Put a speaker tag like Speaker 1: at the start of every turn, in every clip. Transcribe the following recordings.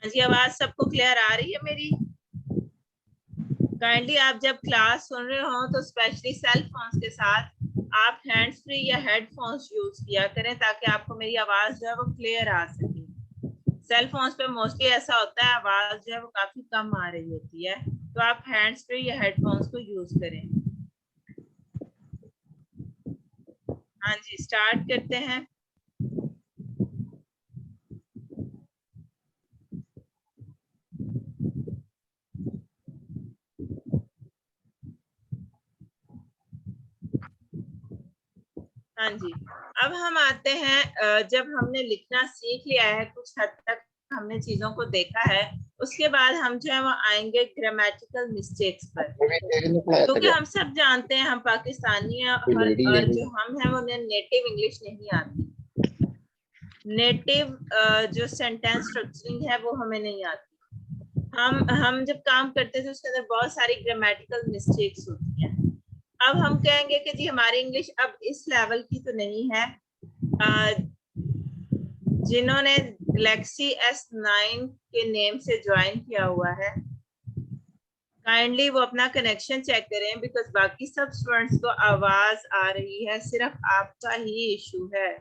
Speaker 1: जी, आवाज सबको क्लियर आ रही है मेरी? काइंडली आप जब क्लास सुन रहे हो तो स्पेशली सेल फोन्स के साथ आप हैंड्स फ्री या हेडफोन्स यूज किया करें ताकि आपको मेरी आवाज जो है वो क्लियर आ सके। सेल फोन्स पे मोस्टली ऐसा होता है आवाज जो है वो काफी कम आ रही होती है, तो आप हैंड्स फ्री या हेडफोन्स को यूज करें। हाँ जी, स्टार्ट करते हैं। हाँ जी, अब हम आते हैं, जब हमने लिखना सीख लिया है, कुछ हद तक हमने चीजों को देखा है, उसके बाद हम जो है वो आएंगे ग्रामेटिकल मिस्टेक्स पर। क्योंकि हम सब जानते हैं हम पाकिस्तानी हैं और जो हम हैं उन्हें नेटिव इंग्लिश नहीं आती। नेटिव जो सेंटेंस स्ट्रक्चरिंग है वो हमें नहीं आती। हम जब काम करते थे उसके अंदर बहुत सारी ग्रामेटिकल मिस्टेक्स होती हैं। अब हम कहेंगे कि जी हमारी इंग्लिश अब इस लेवल की तो नहीं है। जिन्होंने गैलेक्सी S9 के नेम से ज्वाइन किया हुआ है, काइंडली वो अपना कनेक्शन चेक करें, बिकॉज बाकी सब स्टूडेंट्स को आवाज आ रही है, सिर्फ आपका ही इशू है।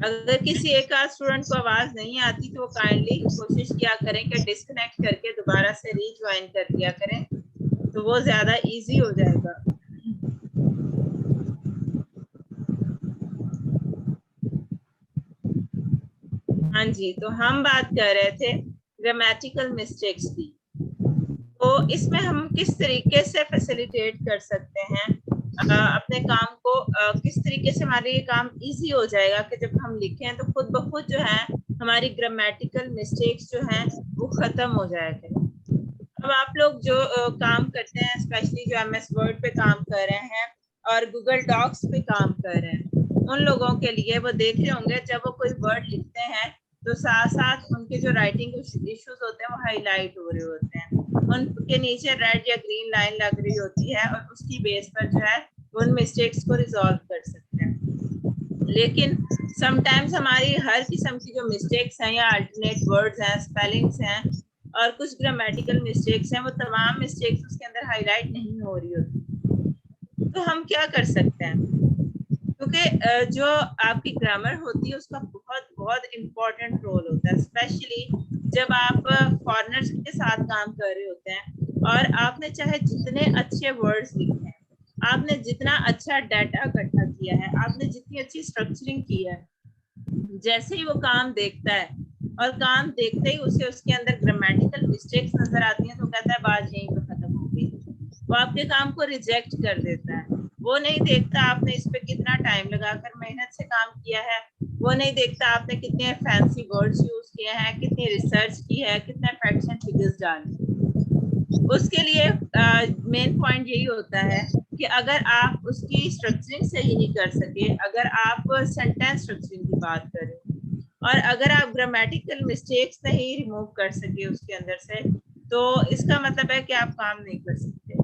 Speaker 1: अगर किसी एक आध स्टूडेंट को आवाज नहीं आती तो वो काइंडली कोशिश किया करें कि डिस्कनेक्ट करके दोबारा से रीज्वाइन कर दिया करें, तो वो ज्यादा इजी हो जाएगा। हाँ जी, तो हम बात कर रहे थे ग्रामेटिकल मिस्टेक्स की। तो इसमें हम किस तरीके से फैसिलिटेट कर सकते हैं अपने काम को, किस तरीके से हमारे ये काम इजी हो जाएगा कि जब हम लिखें तो खुद ब खुद जो है हमारी ग्रामेटिकल मिस्टेक्स जो हैं वो खत्म हो जाएगा। अब आप लोग जो काम करते हैं, स्पेशली जो MS वर्ड पे काम कर रहे हैं और गूगल डॉक्स पे काम कर रहे हैं, उन लोगों के लिए वो देख रहे होंगे जब वो कोई वर्ड लिखते हैं तो साथ साथ उनके जो राइटिंग इश्यूज होते हैं वो हाईलाइट हो रहे होते हैं, उनके नीचे रेड या ग्रीन लाइन लग रही होती है और उसकी बेस पर जो है उन मिस्टेक्स को रिजॉल्व कर सकते हैं। लेकिन समटाइम्स हमारी हर किस्म की जो मिस्टेक्स हैं या अल्टरनेट वर्ड्स हैं, स्पेलिंग्स हैं और कुछ ग्रामेटिकल मिस्टेक्स हैं, वो तमाम मिस्टेक्स उसके अंदर हाईलाइट नहीं हो रही होती। तो हम क्या कर सकते हैं, क्योंकि जो आपकी ग्रामर होती है उसका बहुत बहुत इम्पोर्टेंट रोल होता है, स्पेशली जब आप फॉरेनर्स के साथ काम कर रहे होते हैं और आपने चाहे जितने अच्छे वर्ड्स लिखे हैं, आपने जितना अच्छा डाटा इकट्ठा किया है, आपने जितनी अच्छी स्ट्रक्चरिंग की है, जैसे ही वो काम देखता है और काम देखते ही उसे उसके अंदर ग्रामेटिकल मिस्टेक्स नजर आती हैं तो कहता है बात यहीं पे खत्म हो गई, वो आपके काम को रिजेक्ट कर देता है। वो नहीं देखता आपने इस पे कितना टाइम लगाकर मेहनत से काम किया है, वो नहीं देखता आपने कितने फैंसी वर्ड्स यूज किए हैं, कितनी रिसर्च की है, कितने फैक्ट्स एंड फिगर्स डाले। उसके लिए मेन पॉइंट यही होता है कि अगर आप उसकी स्ट्रक्चरिंग सही नहीं कर सके, अगर आप सेंटेंस स्ट्रक्चरिंग की बात करें और अगर आप ग्रामेटिकल मिस्टेक्स नहीं रिमूव कर सके उसके अंदर से, तो इसका मतलब है कि आप काम नहीं कर सकते।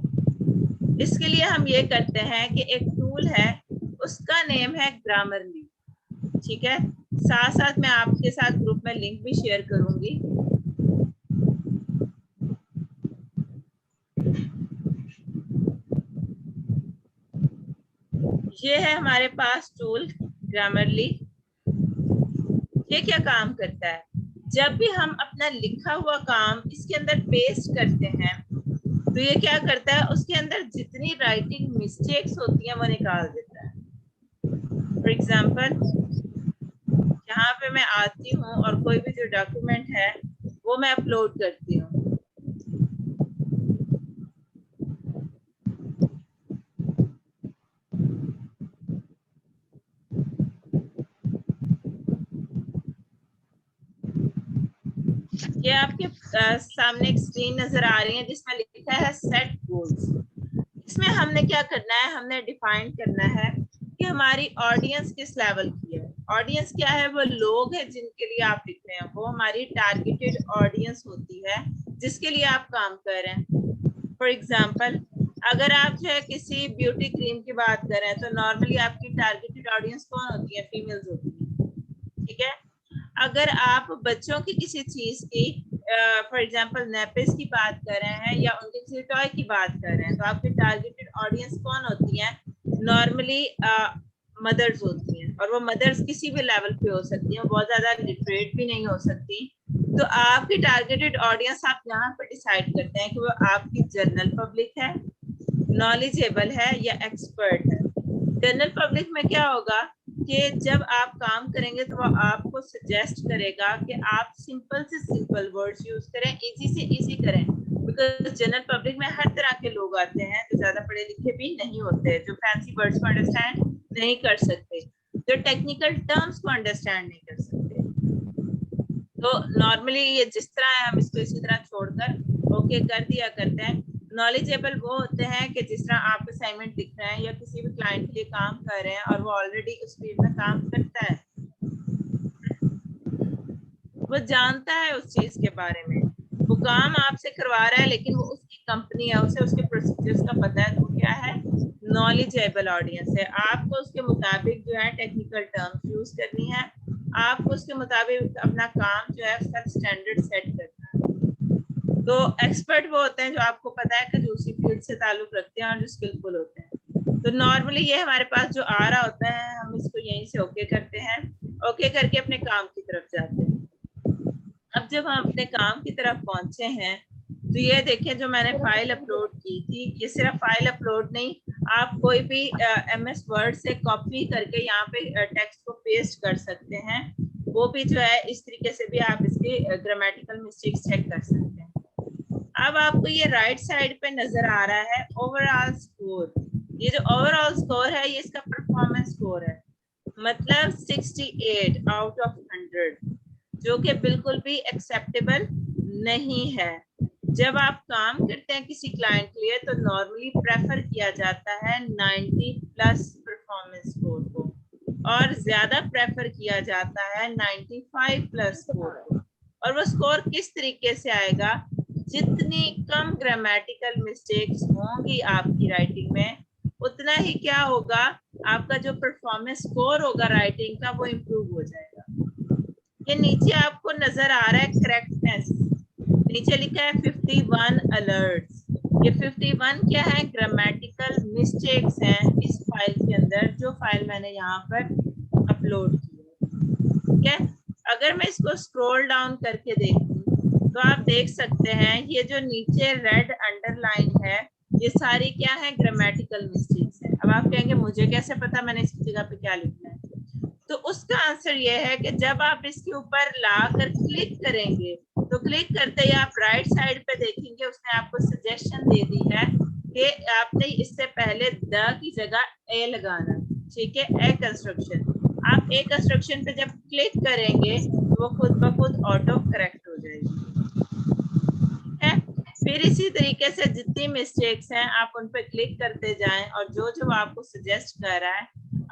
Speaker 1: इसके लिए हम ये करते हैं कि एक टूल है, उसका नेम है ग्रामरली। ठीक है, साथ साथ मैं आपके साथ ग्रुप में लिंक भी शेयर करूंगी। ये है हमारे पास टूल ग्रामरली। ये क्या काम करता है, जब भी हम अपना लिखा हुआ काम इसके अंदर पेस्ट करते हैं तो ये क्या करता है, उसके अंदर जितनी राइटिंग मिस्टेक्स होती हैं वो निकाल देता है। फॉर एग्जाम्पल, यहाँ पे मैं आती हूँ और कोई भी जो डॉक्यूमेंट है वो मैं अपलोड करती हूँ। ये आपके सामने एक स्क्रीन नजर आ रही है जिसमें लिखा है सेट गोल्स। इसमें हमने क्या करना है, हमने डिफाइन करना है कि हमारी ऑडियंस किस लेवल की है। ऑडियंस क्या है, वो लोग हैं जिनके लिए आप लिख रहे हैं, वो हमारी टारगेटेड ऑडियंस होती है जिसके लिए आप काम कर रहे हैं। फॉर एग्जाम्पल, अगर आप जो है किसी ब्यूटी क्रीम की बात कर रहे हैं तो नॉर्मली आपकी टारगेटेड ऑडियंस कौन होती है, फीमेल्स होती है, ठीक है। अगर आप बच्चों की किसी चीज की फॉर एग्जांपल नेपिस की बात कर रहे हैं या उनके किसी टॉय की बात कर रहे हैं तो आपकी टारगेटेड ऑडियंस कौन होती है, नॉर्मली मदर्स होती हैं। और वो मदर्स किसी भी लेवल पे हो सकती हैं, बहुत ज्यादा लिटरेट भी नहीं हो सकती। तो आपकी टारगेटेड ऑडियंस आप यहाँ पर डिसाइड करते हैं कि वो आपकी जनरल पब्लिक है, नॉलेजेबल है या एक्सपर्ट है। जनरल पब्लिक में क्या होगा कि जब आप काम करेंगे तो वो आपको सजेस्ट करेगा कि आप सिंपल से सिंपल वर्ड्स यूज करें, इजी से इजी करें, बिकॉज जनरल पब्लिक में हर तरह के लोग आते हैं जो ज्यादा पढ़े लिखे भी नहीं होते, जो फैंसी वर्ड्स को अंडरस्टैंड नहीं कर सकते, जो टेक्निकल टर्म्स को अंडरस्टैंड नहीं कर सकते। तो नॉर्मली ये जिस तरह है हम इसको इसी तरह छोड़कर ओके कर दिया करते हैं। नॉलेजेबल वो होते हैं कि जिस तरह आप असाइनमेंट लिख रहे हैं या किसी भी क्लाइंट के लिए काम कर रहे हैं और वो ऑलरेडी उस फील्ड में काम करता है, वो जानता है उस चीज के बारे में, वो काम आपसे करवा रहा है लेकिन वो उसकी कंपनी है, उसे उसके प्रोसीजर्स का पता है, तो क्या है, नॉलेजेबल ऑडियंस है। आपको उसके मुताबिक जो है टेक्निकल टर्म्स यूज करनी है, आपको उसके मुताबिक अपना काम जो है उसका स्टैंडर्ड सेट करना है। तो एक्सपर्ट वो होते हैं जो आपको पता है कि जो उसी फील्ड से ताल्लुक रखते हैं और जो स्किलफुल होते हैं। तो नॉर्मली ये हमारे पास जो आ रहा होता है हम इसको यहीं से ओके करते हैं, ओके करके अपने काम की तरफ जाते हैं। अब जब हम अपने काम की तरफ पहुंचे हैं तो ये देखें जो मैंने फाइल अपलोड की थी, ये सिर्फ फाइल अपलोड नहीं, आप कोई भी MS वर्ड से कॉपी करके यहाँ पे टेक्स्ट को पेस्ट कर सकते हैं। वो भी जो है इस तरीके से भी आप इसकी ग्रामेटिकल मिस्टेक्स चेक कर सकते हैं। अब आपको ये राइट साइड पे नजर आ रहा है ओवरऑल स्कोर। ये जो ओवरऑल स्कोर है ये इसका परफॉर्मेंस स्कोर है, मतलब 68 आउट ऑफ 100, जो कि बिल्कुल भी एक्सेप्टेबल नहीं है। जब आप काम करते हैं किसी क्लाइंट के लिए तो नॉर्मली प्रेफर किया जाता है 90 प्लस परफॉर्मेंस स्कोर को, और ज्यादा प्रेफर किया जाता है 95 प्लस स्कोर को। और वो स्कोर किस तरीके से आएगा, जितनी कम ग्रामेटिकल मिस्टेक्स होंगी आपकी राइटिंग में उतना ही क्या होगा, आपका जो परफॉर्मेंस स्कोर होगा राइटिंग का वो इम्प्रूव हो जाएगा। ये नीचे आपको नजर आ रहा है करेक्टनेस, नीचे लिखा है 51 अलर्ट्स। ये 51 क्या है, ग्रामेटिकल मिस्टेक्स हैं इस फाइल के अंदर, जो फाइल मैंने यहाँ पर अपलोड की है, ठीक है। अगर मैं इसको स्क्रॉल डाउन करके देखूं तो आप देख सकते हैं ये जो नीचे रेड अंडरलाइन है ये सारी क्या है, ग्रामेटिकल मिस्टेक्स है। अब आप कहेंगे मुझे कैसे पता मैंने इसकी जगह पे क्या लिखना है, तो उसका आंसर ये है कि जब आप इसके ऊपर लाकर क्लिक करेंगे तो क्लिक करते ही आप राइट साइड पे देखेंगे उसने आपको सजेशन दे दी है कि आपने इससे पहले द की जगह ए लगाना, ठीक है, ए कंस्ट्रक्शन। आप ए कंस्ट्रक्शन पे जब क्लिक करेंगे तो वो खुद ब खुद ऑटो करेक्ट हो जाएगी, है। फिर इसी तरीके से जितनी मिस्टेक्स हैं आप उन पे क्लिक करते जाएं और जो जो आपको सजेस्ट कर रहा है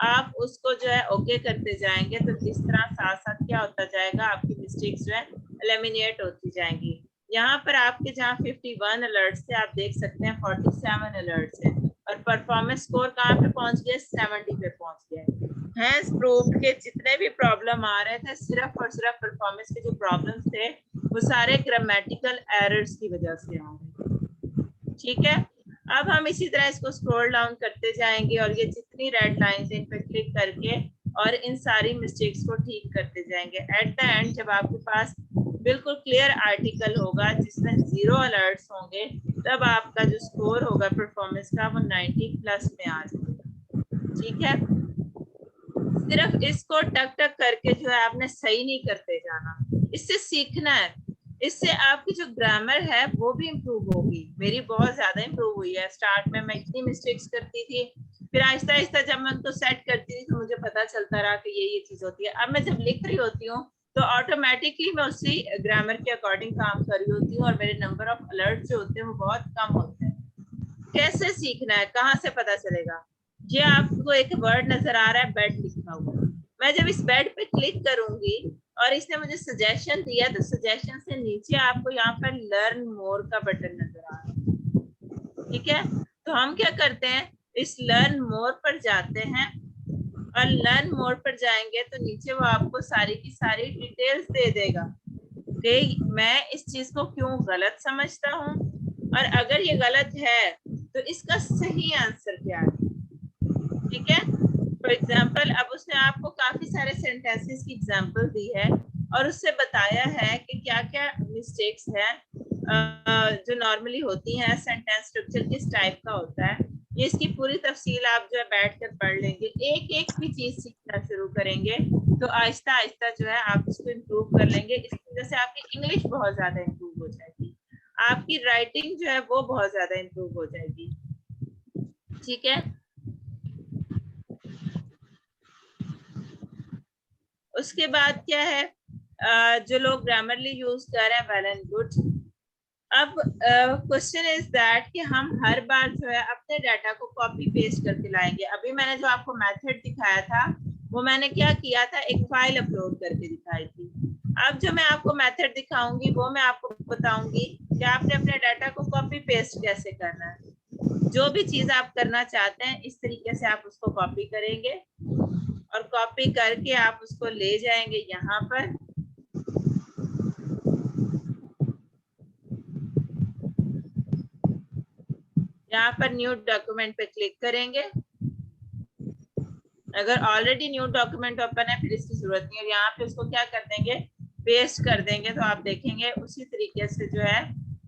Speaker 1: आप उसको जो है ओके करते जाएंगे। तो इस तरह साथ साथ क्या होता जाएगा, आपकी मिस्टेक्स जो है एलिमिनेट होती जाएंगी। यहाँ पर आपके जहाँ 51 अलर्ट्स थे आप देख सकते हैं 47 अलर्ट्स हैं और परफॉर्मेंस स्कोर कहाँ पे पहुंच गया, 70 पे पहुंच गया। हैंस प्रूव्ड के जितने भी प्रॉब्लम आ रहे थे सिर्फ और सिर्फ परफॉर्मेंस के जो प्रॉब्लम्स थे वो सारे ग्रामेटिकल एरर्स की वजह से आ रहे, ठीक है। अब हम इसी तरह इसको स्क्रॉल डाउन करते जाएंगे और ये जितनी रेड लाइंस इन पर क्लिक करके और इन सारी मिस्टेक्स को ठीक करते जाएंगे। एट द एंड जब आपके पास बिल्कुल क्लियर आर्टिकल होगा जिसमें 0 अलर्ट्स होंगे तब आपका जो स्कोर होगा परफॉर्मेंस का वो 90 प्लस में आ जाएगा, ठीक है। सिर्फ इसको टक टक करके जो है आपने सही नहीं करते जाना, इससे सीखना है, इससे आपकी जो ग्रामर है वो भी इम्प्रूव होगी। मेरी बहुत ज्यादा इम्प्रूव हुई है। स्टार्ट में मैं इतनी मिस्टेक्स करती थी, फिर आहिस्ता आहिस्ता जब मैं उनको सेट करती थी तो मुझे पता चलता रहा कि ये चीज होती है। अब मैं जब लिख रही होती हूँ तो ऑटोमेटिकली मैं उसी ग्रामर के अकॉर्डिंग काम कर रही होती हूँ और मेरे नंबर ऑफ अलर्ट जो होते हैं वो बहुत कम होते हैं। कैसे सीखना है, कहाँ से पता चलेगा? ये आपको एक वर्ड नजर आ रहा है, बेड लिखा हुआ। मैं जब इस बेड पे क्लिक करूंगी और इसने मुझे सजेशन दिया, तो सजेशन से नीचे आपको यहाँ पर लर्न मोर का बटन नजर आ रहा है। ठीक है, तो हम क्या करते हैं, इस लर्न मोर पर जाते हैं और लर्न मोर पर जाएंगे तो नीचे वो आपको सारी की सारी डिटेल्स दे देगा कि मैं इस चीज को क्यों गलत समझता हूँ और अगर ये गलत है तो इसका सही आंसर क्या है। ठीक है, फॉर एग्जाम्पल अब उसने आपको काफी सारे सेंटेंसेस की एग्जाम्पल दी है और उससे बताया है कि क्या क्या मिस्टेक्स है जो नॉर्मली होती हैं, सेंटेंस स्ट्रक्चर किस टाइप का होता है। ये इसकी पूरी तफसील आप जो है बैठ कर पढ़ लेंगे, एक एक भी चीज सीखना शुरू करेंगे तो आहिस्ता आहिस्ता जो है आप इसको इम्प्रूव कर लेंगे। इसकी वजह से आपकी इंग्लिश बहुत ज्यादा इम्प्रूव हो जाएगी, आपकी राइटिंग जो है वो बहुत ज्यादा इम्प्रूव हो जाएगी। ठीक है, उसके बाद क्या है, जो लोग ग्रामरली यूज कर रहे हैं, वेल एंड गुड। अब क्वेश्चन इज दैट कि हम हर बार जो है अपने डाटा को कॉपी पेस्ट करके लाएंगे। अभी मैंने जो आपको मेथड दिखाया था वो मैंने क्या किया था, एक फाइल अपलोड करके दिखाई थी। अब जो मैं आपको मेथड दिखाऊंगी वो मैं आपको बताऊंगी कि आपने अपने डाटा को कॉपी पेस्ट कैसे करना है। जो भी चीज आप करना चाहते हैं इस तरीके से आप उसको कॉपी करेंगे और कॉपी करके आप उसको ले जाएंगे यहाँ पर। यहाँ पर न्यू डॉक्यूमेंट पे क्लिक करेंगे। अगर ऑलरेडी न्यू डॉक्यूमेंट ओपन है फिर इसकी जरूरत नहीं है, यहाँ पे उसको क्या कर देंगे, पेस्ट कर देंगे। तो आप देखेंगे उसी तरीके से जो है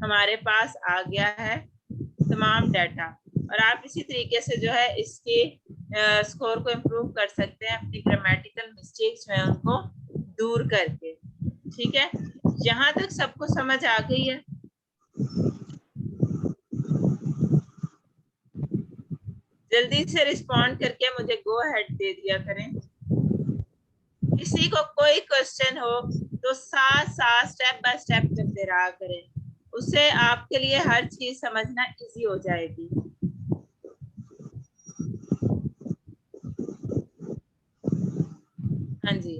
Speaker 1: हमारे पास आ गया है तमाम डाटा। और आप इसी तरीके से जो है इसके स्कोर को इम्प्रूव कर सकते हैं अपनी ग्रामेटिकल मिस्टेक्स जो है उनको दूर करके। ठीक है, यहाँ तक सबको समझ आ गई है? जल्दी से रिस्पॉन्ड करके मुझे गो अहेड दे दिया करें। किसी को कोई क्वेश्चन हो तो साथ साथ स्टेप बाय स्टेप करते रहा करें, उससे आपके लिए हर चीज समझना इजी हो जाएगी। हाँ जी,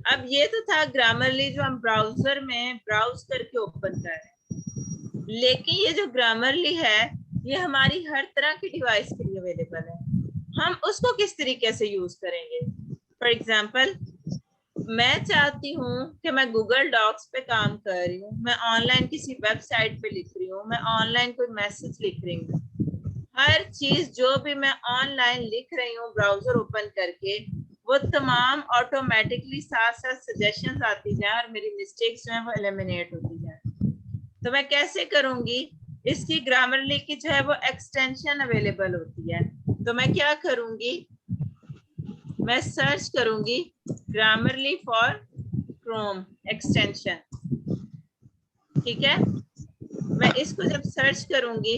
Speaker 1: अब ये तो था ग्रामरली जो हम ब्राउजर में ब्राउज करके ओपन कर रहे हैं, लेकिन ये जो ग्रामरली है ये हमारी हर तरह की डिवाइस के लिए अवेलेबल है। हम उसको किस तरीके से यूज करेंगे? फॉर एग्जाम्पल मैं चाहती हूँ कि मैं गूगल डॉक्स पे काम कर रही हूँ, मैं ऑनलाइन किसी वेबसाइट पे लिख रही हूँ, मैं ऑनलाइन कोई मैसेज लिख रही हूँ, हर चीज जो भी मैं ऑनलाइन लिख रही हूँ ब्राउजर ओपन करके वो तमाम ऑटोमेटिकली साथ साथ सजेशंस आती जाए और मेरी मिस्टेक्स जो है वो एलिमिनेट होती जाए। तो मैं कैसे करूंगी, इसकी ग्रामरली की जो है वो एक्सटेंशन अवेलेबल होती है। तो मैं क्या करूंगी, मैं सर्च करूंगी ग्रामरली फॉर क्रोम एक्सटेंशन। ठीक है, मैं इसको जब सर्च करूंगी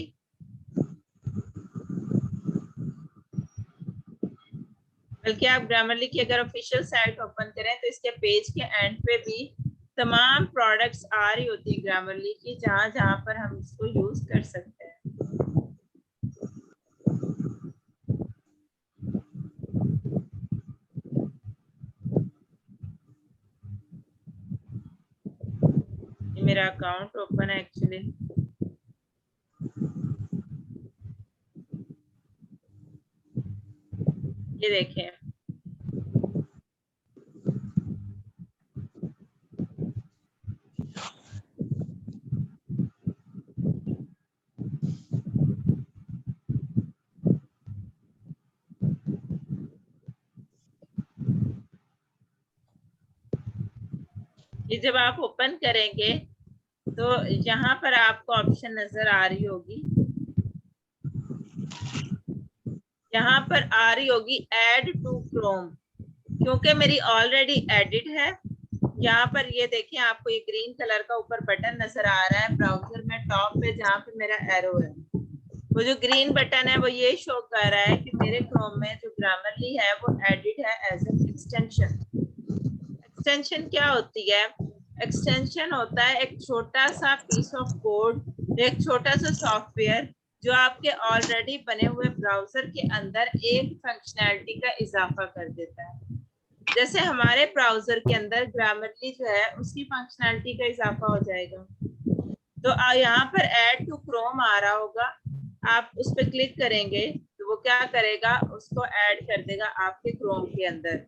Speaker 1: बल्कि आप ग्रामरली की अगर ऑफिशियल साइट ओपन करें तो इसके पेज के एंड पे भी तमाम प्रोडक्ट्स आ रही होती है ग्रामरली की, जहां जहां पर हम इसको यूज कर सकते हैं। ये मेरा अकाउंट ओपन है एक्चुअली। ये देखें, ये जब आप ओपन करेंगे तो यहाँ पर आपको ऑप्शन नजर आ रही होगी, यहाँ पर आ रही होगी ऐड टू क्रोम, क्योंकि मेरी ऑलरेडी एडिट है। यहाँ पर ये देखिए आपको ये ग्रीन कलर का ऊपर बटन नजर आ रहा है ब्राउजर में टॉप पे, जहाँ पे मेरा एरो है, वो जो ग्रीन बटन है वो ये शो कर रहा है कि मेरे क्रोम में जो ग्रामरली है वो एडिट है एज एन एक्सटेंशन। एक्सटेंशन क्या होती है? एक्सटेंशन होता है एक छोटा सा पीस ऑफ कोड, एक छोटा सा सॉफ्टवेयर जो आपके ऑलरेडी बने हुए ब्राउजर के अंदर एक फंक्शनैलिटी का इजाफा कर देता है। जैसे हमारे ब्राउजर के अंदर ग्रामरली जो है उसकी फंक्शनैलिटी का इजाफा हो जाएगा। तो यहाँ पर ऐड टू क्रोम आ रहा होगा, आप उस पर क्लिक करेंगे तो वो क्या करेगा, उसको ऐड कर देगा आपके क्रोम के अंदर।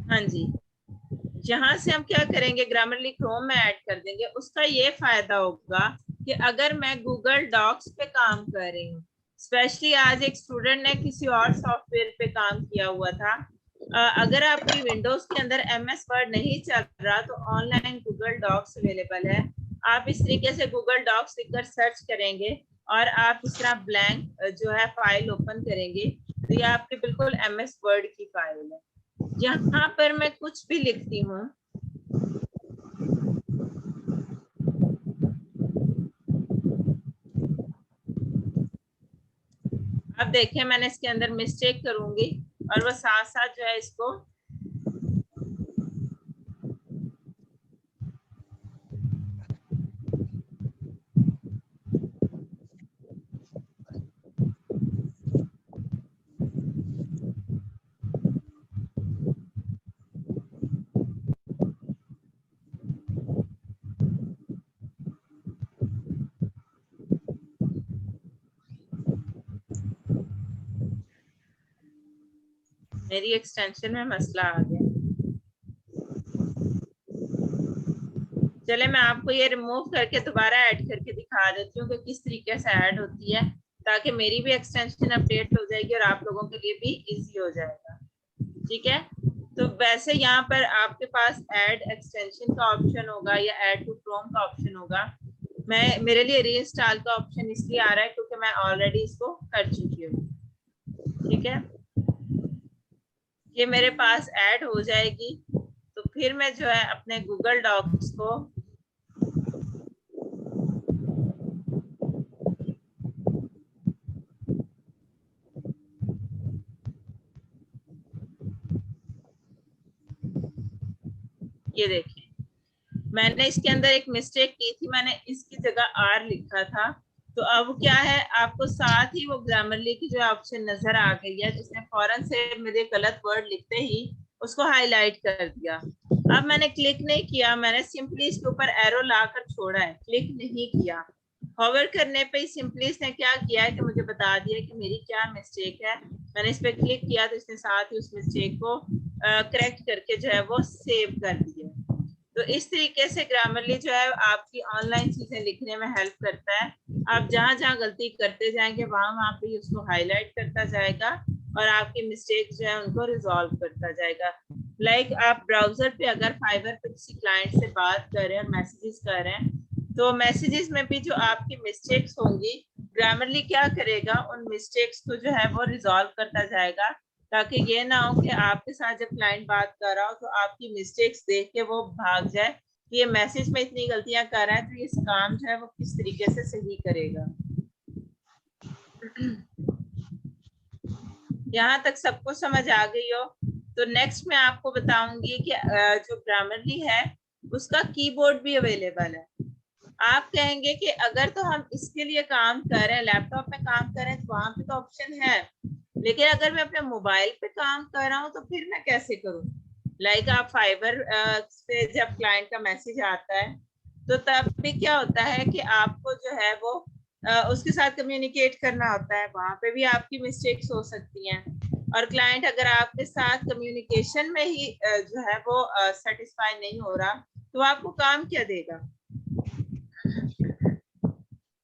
Speaker 1: हाँ जी, यहाँ से हम क्या करेंगे, ग्रामरली क्रोम में ऐड कर देंगे। उसका ये फायदा होगा कि अगर मैं गूगल डॉक्स पे काम कर रही हूँ, स्पेशली आज एक स्टूडेंट ने किसी और सॉफ्टवेयर पे काम किया हुआ था, अगर आपकी विंडोज के अंदर MS वर्ड नहीं चल रहा तो ऑनलाइन गूगल डॉक्स अवेलेबल है। आप इस तरीके से गूगल डॉक्स लिखकर सर्च करेंगे और आप इस तरह ब्लैंक जो है फाइल ओपन करेंगे तो ये आपके बिल्कुल MS वर्ड की फाइल है। यहाँ पर मैं कुछ भी लिखती हूँ, अब देखिए मैंने इसके अंदर मिस्टेक करूंगी और वो साथ साथ जो है इसको मेरी एक्सटेंशन में मसला आ गया। चले मैं आपको ये रिमूव करके दोबारा ऐड करके दिखा देती हूँ कि किस तरीके से ऐड होती है, ताकि मेरी भी एक्सटेंशन अपडेट हो जाएगी और आप लोगों के लिए भी इजी हो जाएगा। ठीक है, तो वैसे यहाँ पर आपके पास ऐड एक्सटेंशन का ऑप्शन होगा या ऐड टू क्रोम का ऑप्शन होगा। मेरे लिए रीइंस्टॉल का ऑप्शन इसलिए आ रहा है क्योंकि मैं ऑलरेडी इसको कर चुकी हूँ। ठीक है, ये मेरे पास ऐड हो जाएगी तो फिर मैं जो है अपने गूगल डॉक्स को ये देखिए मैंने इसके अंदर एक मिस्टेक की थी, मैंने इसकी जगह R लिखा था। तो अब क्या है, आपको साथ ही वो ग्रामरली की जो ऑप्शन नजर आ गई है जिसने फौरन से मेरे गलत वर्ड लिखते ही उसको हाईलाइट कर दिया। अब मैंने क्लिक नहीं किया, मैंने सिंपली इसके ऊपर एरो लाकर छोड़ा है, क्लिक नहीं किया। हॉवर करने पे ही सिंपली इसने क्या किया है कि मुझे बता दिया कि मेरी क्या मिस्टेक है। मैंने इस पर क्लिक किया तो इसने साथ ही उस मिस्टेक को करेक्ट करके जो है वो सेव कर दिया। तो इस तरीके से ग्रामरली जो है आपकी ऑनलाइन चीजें लिखने में हेल्प करता है। आप जहां जहां गलती करते जाएंगे वहां वहां पे उसको हाईलाइट करता जाएगा और आपकी मिस्टेक जो है उनको रिजॉल्व करता जाएगा। लाइक आप ब्राउजर पे अगर फाइवर पे किसी क्लाइंट से बात कर रहे हैं, मैसेजेस कर रहे हैं, तो मैसेजेस में भी जो आपकी मिस्टेक्स होंगी ग्रामरली क्या करेगा, उन मिस्टेक्स को जो है वो रिजॉल्व करता जाएगा, ताकि ये ना हो कि आपके साथ जब क्लाइंट बात कर रहा हो तो आपकी मिस्टेक्स देख के वो भाग जाए कि ये मैसेज में इतनी गलतियां कर रहा है तो ये काम जो है वो किस तरीके से सही करेगा। यहाँ तक सबको समझ आ गई हो तो नेक्स्ट मैं आपको बताऊंगी कि जो ग्रामरली है उसका कीबोर्ड भी अवेलेबल है। आप कहेंगे कि अगर तो हम इसके लिए काम कर रहे हैं, लैपटॉप में काम कर रहे हैं तो वहां पे तो ऑप्शन है, लेकिन अगर मैं अपने मोबाइल पे काम कर रहा हूँ तो फिर मैं कैसे करूँ? लाइक आप फाइबर से जब क्लाइंट का मैसेज आता है तो तब भी क्या होता है कि आपको जो है वो उसके साथ कम्युनिकेट करना होता है, वहां पे भी आपकी मिस्टेक्स हो सकती हैं। और क्लाइंट अगर आपके साथ कम्युनिकेशन में ही जो है वो सेटिस्फाई नहीं हो रहा तो आपको काम क्या देगा?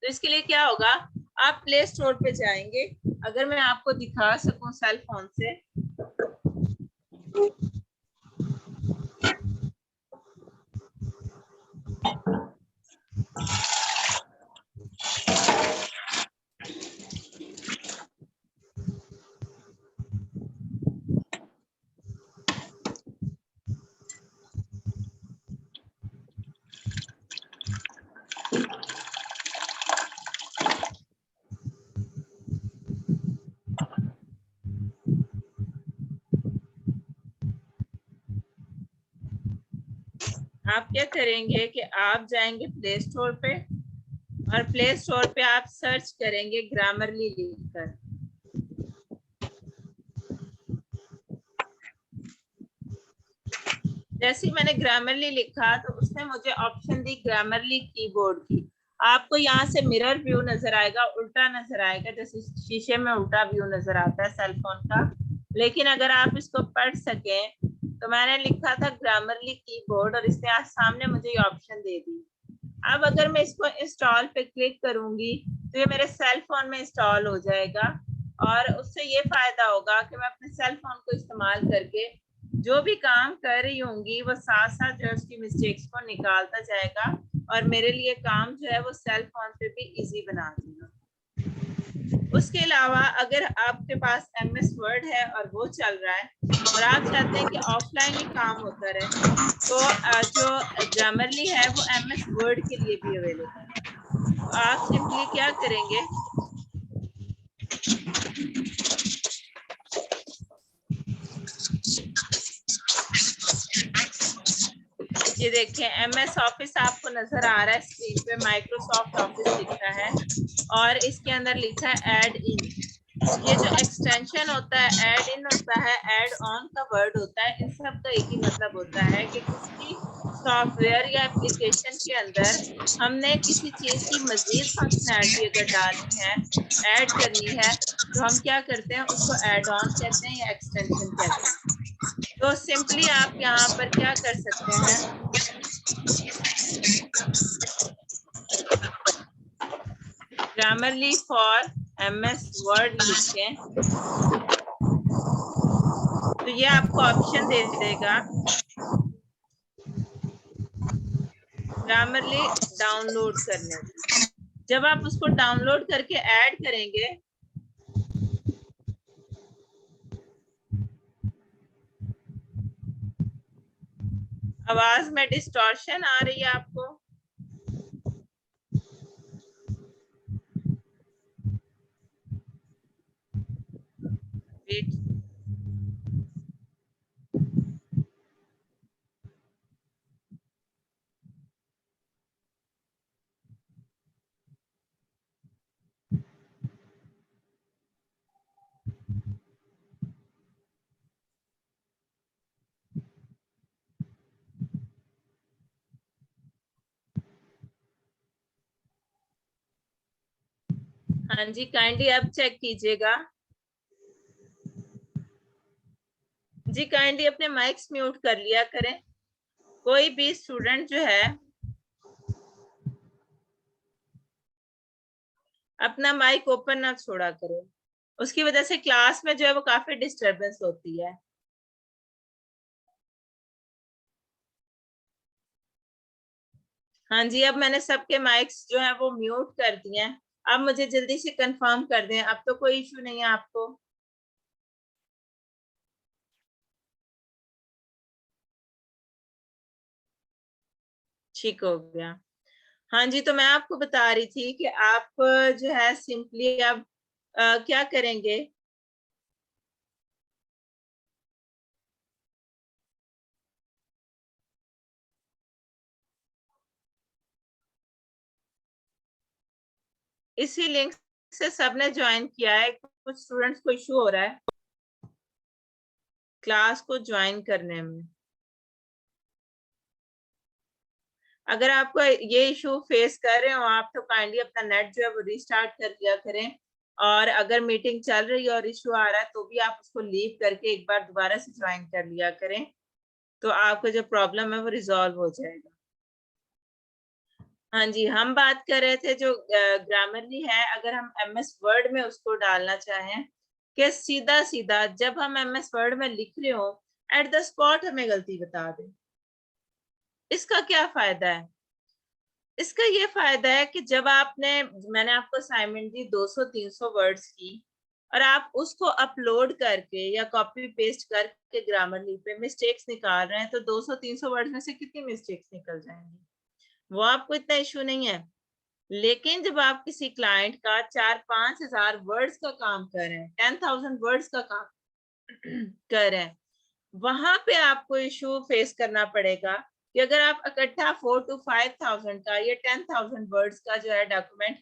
Speaker 1: तो इसके लिए क्या होगा, आप प्ले स्टोर पे जाएंगे, अगर मैं आपको दिखा सकूं सेल फोन से, आप क्या करेंगे कि आप जाएंगे प्ले स्टोर पे और प्ले स्टोर पे आप सर्च करेंगे ग्रामरली लिखकर। जैसे ही मैंने ग्रामरली लिखा तो उसने मुझे ऑप्शन दी ग्रामरली कीबोर्ड की। आपको यहाँ से मिरर व्यू नजर आएगा, उल्टा नजर आएगा, जैसे शीशे में उल्टा व्यू नजर आता है सेल फोन का। लेकिन अगर आप इसको पढ़ सके तो मैंने लिखा था ग्रामरली कीबोर्ड और इसने आज सामने मुझे ये ऑप्शन दे दी। अब अगर मैं इसको इंस्टॉल पे क्लिक करूंगी तो ये मेरे सेल फोन में इंस्टॉल हो जाएगा और उससे ये फायदा होगा कि मैं अपने सेल फोन को इस्तेमाल करके जो भी काम कर रही होंगी वो साथ साथ जो उसकी मिस्टेक्स को निकालता जाएगा और मेरे लिए काम जो है वो सेल फोन पे भी इजी बना देगा। उसके अलावा अगर आपके पास MS वर्ड है और वो चल रहा है और आप चाहते हैं कि ऑफलाइन ही काम होता रहे तो जो ग्रामरली है वो MS वर्ड के लिए भी अवेलेबल है। तो आप सिंपली क्या करेंगे, ये देखें MS ऑफिस आपको नजर आ रहा है स्क्रीन पे, माइक्रोसॉफ्ट ऑफिस लिखा है और इसके अंदर लिखा है ऐड इन। ये जो एक्सटेंशन होता है ऐड इन होता है, ऐड ऑन का वर्ड होता है, इन सब का एक ही मतलब होता है कि किसी सॉफ्टवेयर या एप्लीकेशन के अंदर हमने किसी चीज की मजीद फंक्शनैलिटी अगर डालनी है, ऐड करनी है, तो हम क्या करते हैं, उसको ऐड ऑन कहते हैं या एक्सटेंशन कहते हैं। तो सिंपली आप यहाँ पर क्या कर सकते हैं, ग्रामरली फॉर MS वर्ड लिखें तो ये आपको ऑप्शन दे देगा ग्रामरली डाउनलोड करने की। जब आप उसको डाउनलोड करके ऐड करेंगे आवाज में डिस्टॉर्शन आ रही है आपको, वेट, हाँ जी काइंडली अब चेक कीजिएगा जी, काइंडली अपने माइक्स म्यूट कर लिया करें। कोई भी स्टूडेंट जो है अपना माइक ओपन ना छोड़ा करो, उसकी वजह से क्लास में जो है वो काफी डिस्टरबेंस होती है। हाँ जी, अब मैंने सबके माइक्स जो है वो म्यूट कर दिए हैं। अब मुझे जल्दी से कंफर्म कर दें, अब तो कोई इशू नहीं है आपको। ठीक हो गया। हाँ जी, तो मैं आपको बता रही थी कि आप जो है सिंपली अब क्या करेंगे, इसी लिंक से सबने ज्वाइन किया है। कुछ स्टूडेंट्स को इशू हो रहा है क्लास को ज्वाइन करने में। अगर आपको ये इशू फेस कर रहे हो आप तो काइंडली अपना नेट जो है वो रीस्टार्ट कर लिया करें और अगर मीटिंग चल रही है और इशू आ रहा है तो भी आप उसको लीव करके एक बार दोबारा से ज्वाइन कर लिया करें, तो आपका जो प्रॉब्लम है वो रिजॉल्व हो जाएगा। हाँ जी, हम बात कर रहे थे जो ग्रामरली है, अगर हम MS वर्ड में उसको डालना चाहें कि सीधा सीधा जब हम MS वर्ड में लिख रहे हो एट द स्पॉट हमें गलती बता दें, इसका क्या फायदा है? इसका ये फायदा है कि जब मैंने आपको असाइनमेंट दी 200-300 वर्ड्स की और आप उसको अपलोड करके या कॉपी पेस्ट करके ग्रामरली पे मिस्टेक्स निकाल रहे हैं तो 200-300 वर्ड्स में से कितनी मिस्टेक्स निकल जाएंगी, वो आपको इतना इशू नहीं है। लेकिन जब आप किसी क्लाइंट का 4-5 हजार वर्ड्स का काम कर रहे हैं, 10,000 वर्ड्स का काम कर रहे हैं, वहां पे आपको इशू फेस करना पड़ेगा कि अगर आप इकट्ठा 4 to 5,000 का या 10,000 वर्ड्स का जो है डॉक्यूमेंट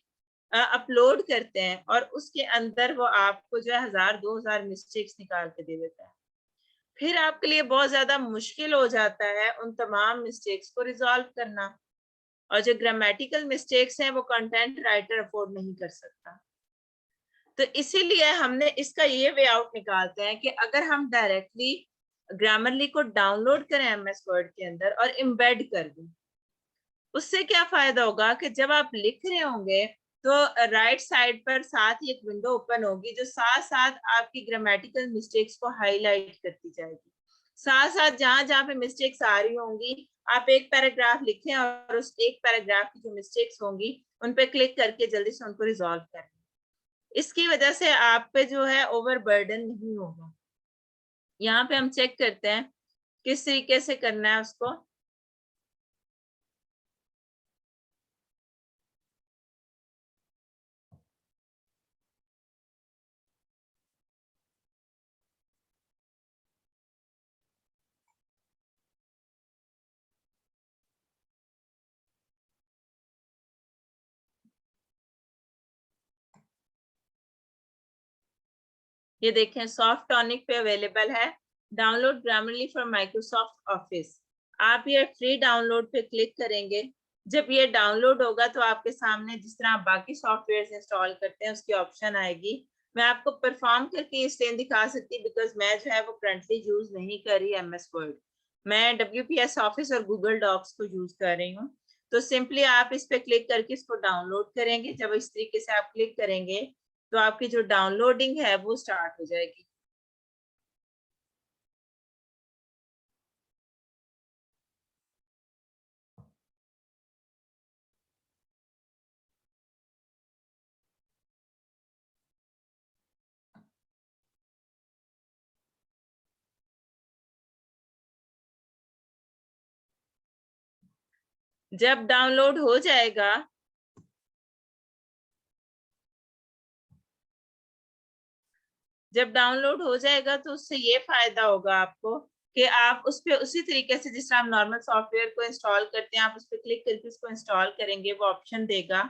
Speaker 1: अपलोड करते हैं और उसके अंदर वो आपको जो है 1,000-2,000 मिस्टेक्स निकाल के दे देता है, फिर आपके लिए बहुत ज्यादा मुश्किल हो जाता है उन तमाम मिस्टेक्स को रिजॉल्व करना। और जो ग्रामेटिकल मिस्टेक्स हैं वो कंटेंट राइटर अफोर्ड नहीं कर सकता। तो इसीलिए हमने इसका ये वे आउट निकालते हैं कि अगर हम डायरेक्टली ग्रामरली को डाउनलोड करें एमएस वर्ड के अंदर और एम्बेड कर दें, उससे क्या फायदा होगा कि जब आप लिख रहे होंगे तो राइट साइड पर साथ ही एक विंडो ओपन होगी जो साथ साथ आपकी ग्रामेटिकल मिस्टेक्स को हाईलाइट करती जाएगी। साथ साथ जहां जहां पे मिस्टेक्स आ रही होंगी आप एक पैराग्राफ लिखें और उस एक पैराग्राफ की जो मिस्टेक्स होंगी उन पे क्लिक करके जल्दी से उनको रिजॉल्व करें। इसकी वजह से आप पे जो है ओवर बर्डन नहीं होगा। यहाँ पे हम चेक करते हैं किस तरीके से करना है उसको। ये देखें सॉफ्ट टॉनिक पे अवेलेबल है, download Grammarly for Microsoft office. आप ये फ्री डाउनलोड पे क्लिक करेंगे। जब ये डाउनलोड होगा तो आपके सामने जिस तरह आप बाकी सॉफ्टवेयर इंस्टॉल करते हैं उसकी ऑप्शन आएगी। मैं आपको परफॉर्म करके स्क्रीन दिखा सकती बिकॉज मैं जो है वो करंटली यूज नहीं कर रही एमएस वर्ड, मैं WPS ऑफिस और गूगल डॉक्स को यूज कर रही हूँ। तो सिंपली आप इस पे क्लिक करके इसको डाउनलोड करेंगे। जब इस तरीके से आप क्लिक करेंगे तो आपकी जो डाउनलोडिंग है वो स्टार्ट हो जाएगी। जब डाउनलोड हो जाएगा तो उससे ये फायदा होगा आपको कि आप उस पे उसी तरीके से जिस तरह आप नॉर्मल सॉफ्टवेयर को इंस्टॉल करते हैं आप उस पर क्लिक करके उसको इंस्टॉल करेंगे, वो ऑप्शन देगा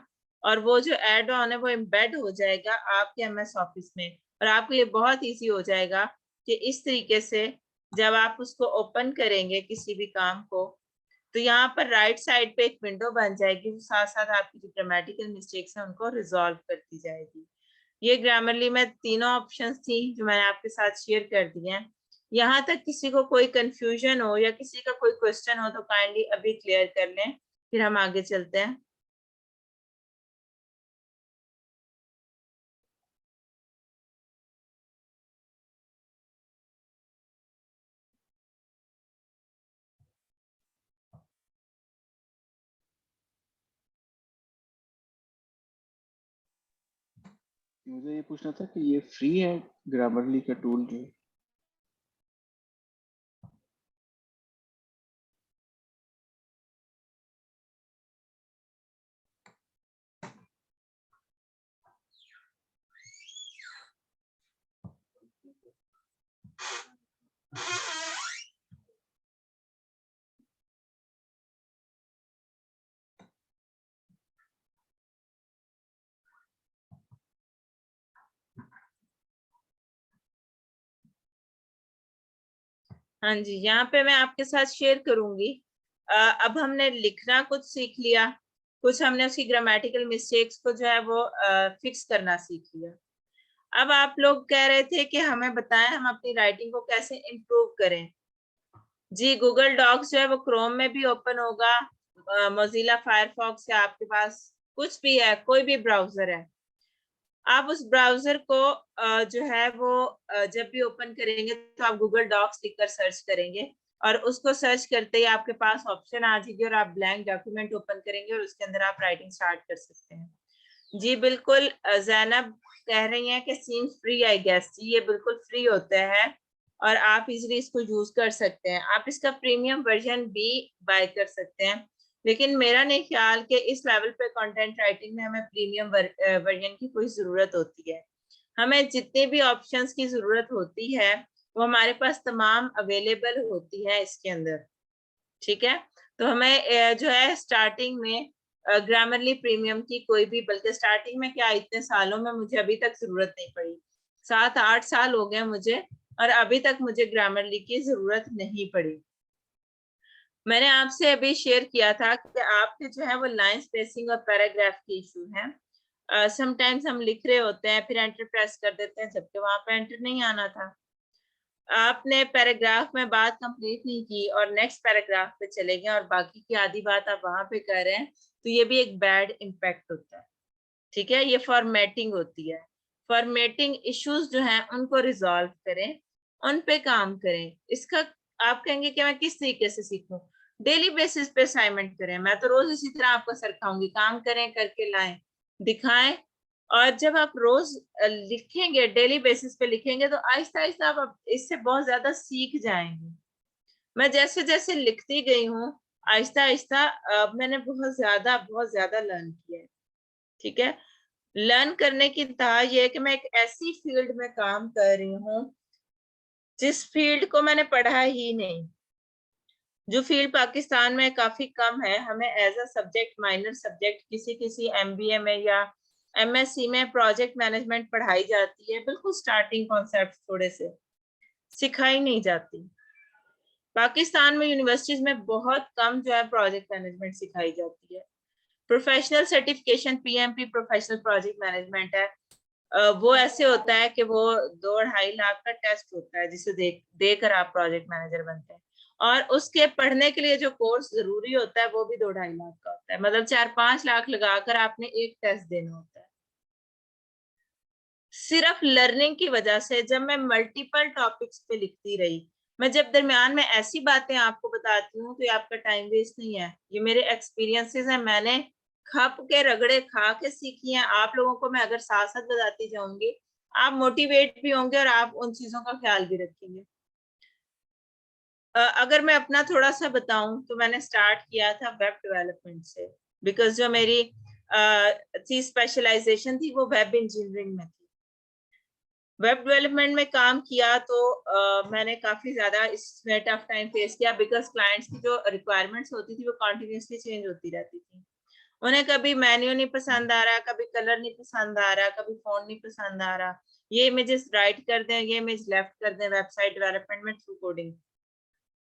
Speaker 1: और वो जो एड ऑन है वो एम्बेड हो जाएगा आपके एमएस ऑफिस में और आपके लिए बहुत ईजी हो जाएगा कि इस तरीके से जब आप उसको ओपन करेंगे किसी भी काम को तो यहाँ पर राइट साइड पे एक विंडो बन जाएगी, साथ साथ आपकी जो ग्रामेटिकल मिस्टेक्स हैं उनको रिजॉल्व करती जाएगी। ये ग्रामरली में तीनों ऑप्शंस थी जो मैंने आपके साथ शेयर कर दिए हैं। यहाँ तक किसी को कोई कंफ्यूजन हो या किसी का कोई क्वेश्चन हो तो काइंडली अभी क्लियर कर लें, फिर हम आगे चलते हैं।
Speaker 2: मुझे ये पूछना था कि ये फ्री है ग्रामरली का टूल जो है?
Speaker 1: हाँ जी, यहाँ पे मैं आपके साथ शेयर करूंगी। अब हमने लिखना कुछ सीख लिया, कुछ हमने उसकी ग्रामेटिकल मिस्टेक्स को जो है वो फिक्स करना सीख लिया। अब आप लोग कह रहे थे कि हमें बताएं हम अपनी राइटिंग को कैसे इम्प्रूव करें। जी, गूगल डॉक्स जो है वो क्रोम में भी ओपन होगा, मोजिला फायरफॉक्स है, आपके पास कुछ भी है, कोई भी ब्राउजर है, आप उस ब्राउजर को जो है वो जब भी ओपन करेंगे तो आप गूगल डॉक्स लिखकर सर्च करेंगे और उसको सर्च करते ही आपके पास ऑप्शन आ जाएगी और आप ब्लैंक डॉक्यूमेंट ओपन करेंगे और उसके अंदर आप राइटिंग स्टार्ट कर सकते हैं। जी बिल्कुल, जैनब कह रही हैं कि सीन फ्री आई गेस। जी ये बिल्कुल फ्री होता है और आप इजीली इसको यूज कर सकते हैं। आप इसका प्रीमियम वर्जन भी बाय कर सकते हैं, लेकिन मेरा नहीं ख्याल कि इस लेवल पे कंटेंट राइटिंग में हमें प्रीमियम वर्जन की कोई जरूरत होती है। हमें जितने भी ऑप्शंस की जरूरत होती है वो हमारे पास तमाम अवेलेबल होती है इसके अंदर, ठीक है। तो हमें जो है स्टार्टिंग में ग्रामरली प्रीमियम की कोई भी, बल्कि स्टार्टिंग में क्या, इतने सालों में मुझे अभी तक जरूरत नहीं पड़ी। 7-8 साल हो गए मुझे और अभी तक मुझे ग्रामरली की जरूरत नहीं पड़ी। मैंने आपसे अभी शेयर किया था कि आपके जो है वो लाइन स्पेसिंग और पैराग्राफ की इशू है। समटाइम्स हम लिख रहे होते हैं फिर एंटर प्रेस कर देते हैं, जबकि वहां पे एंटर नहीं आना था। आपने पैराग्राफ में बात कंप्लीट नहीं की और नेक्स्ट पैराग्राफ पे चले गए और बाकी की आधी बात आप वहां पे कर रहे हैं, तो ये भी एक बैड इम्पैक्ट होता है। ठीक है, ये फॉर्मेटिंग होती है। फॉर्मेटिंग इश्यूज जो हैं उनको रिजॉल्व करें, उन पे काम करें। इसका आप कहेंगे कि मैं किस तरीके से सीखूं? डेली बेसिस पे असाइनमेंट करें। मैं तो रोज इसी तरह आपको सर खाऊंगी, काम करें, करके लाएं, दिखाएं। और जब आप रोज लिखेंगे, डेली बेसिस पे लिखेंगे, तो आहिस्ता आहिस्ता आप इससे बहुत ज्यादा सीख जाएंगे। मैं जैसे जैसे लिखती गई हूँ, आहिस्ता आहिस्ता मैंने बहुत ज्यादा लर्न किया है। ठीक है, लर्न करने की इंतहा ये है कि मैं एक ऐसी फील्ड में काम कर रही हूँ जिस फील्ड को मैंने पढ़ा ही नहीं, जो फील्ड पाकिस्तान में काफी कम है। हमें as a subject, minor subject, किसी किसी एमबीए में या एमएससी में प्रोजेक्ट मैनेजमेंट पढ़ाई जाती है, बिल्कुल स्टार्टिंग कॉन्सेप्ट थोड़े से, सिखाई नहीं जाती। पाकिस्तान में यूनिवर्सिटीज में बहुत कम जो है प्रोजेक्ट मैनेजमेंट सिखाई जाती है। Professional certification PMP professional project management है, वो ऐसे होता है कि वो 2-2.5 लाख का टेस्ट होता है, जिसे देकर आप प्रोजेक्ट मैनेजर बनते हैं। और उसके पढ़ने के लिए जो कोर्स जरूरी होता है वो भी 2-2.5 लाख का होता है। मतलब 4-5 लाख लगाकर आपने एक टेस्ट देना होता है। सिर्फ लर्निंग की वजह से जब मैं मल्टीपल टॉपिक्स पे लिखती रही, मैं जब दरमियान में ऐसी बातें आपको बताती हूँ तो ये आपका टाइम वेस्ट नहीं है, ये मेरे एक्सपीरियंसेस हैं। मैंने खप के रगड़े खा के सीखी हैं। आप लोगों को मैं अगर साथ साथ बताती जाऊंगी, आप मोटिवेट भी होंगे और आप उन चीजों का ख्याल भी रखेंगे। अगर मैं अपना थोड़ा सा बताऊं तो मैंने स्टार्ट किया था वेब डेवलपमेंट से, बिकॉज जो मेरी थी स्पेशलाइजेशन थी वो वेब इंजीनियरिंग में थी। वेब डेवलपमेंट में काम किया तो मैंने काफी ज्यादा इसमें टफ टाइम फेस किया, बिकॉज क्लाइंट्स की जो रिक्वायरमेंट्स होती थी वो कॉन्टिन्यूसली चेंज होती रहती थी। उन्हें कभी मेन्यू नहीं पसंद आ रहा, कभी कलर नहीं पसंद आ रहा, कभी फोन नहीं पसंद आ रहा, ये इमेजेस राइट कर दें, ये इमेज लेफ्ट कर दें वेबसाइट डेवलपमेंट में थ्रू कोडिंग।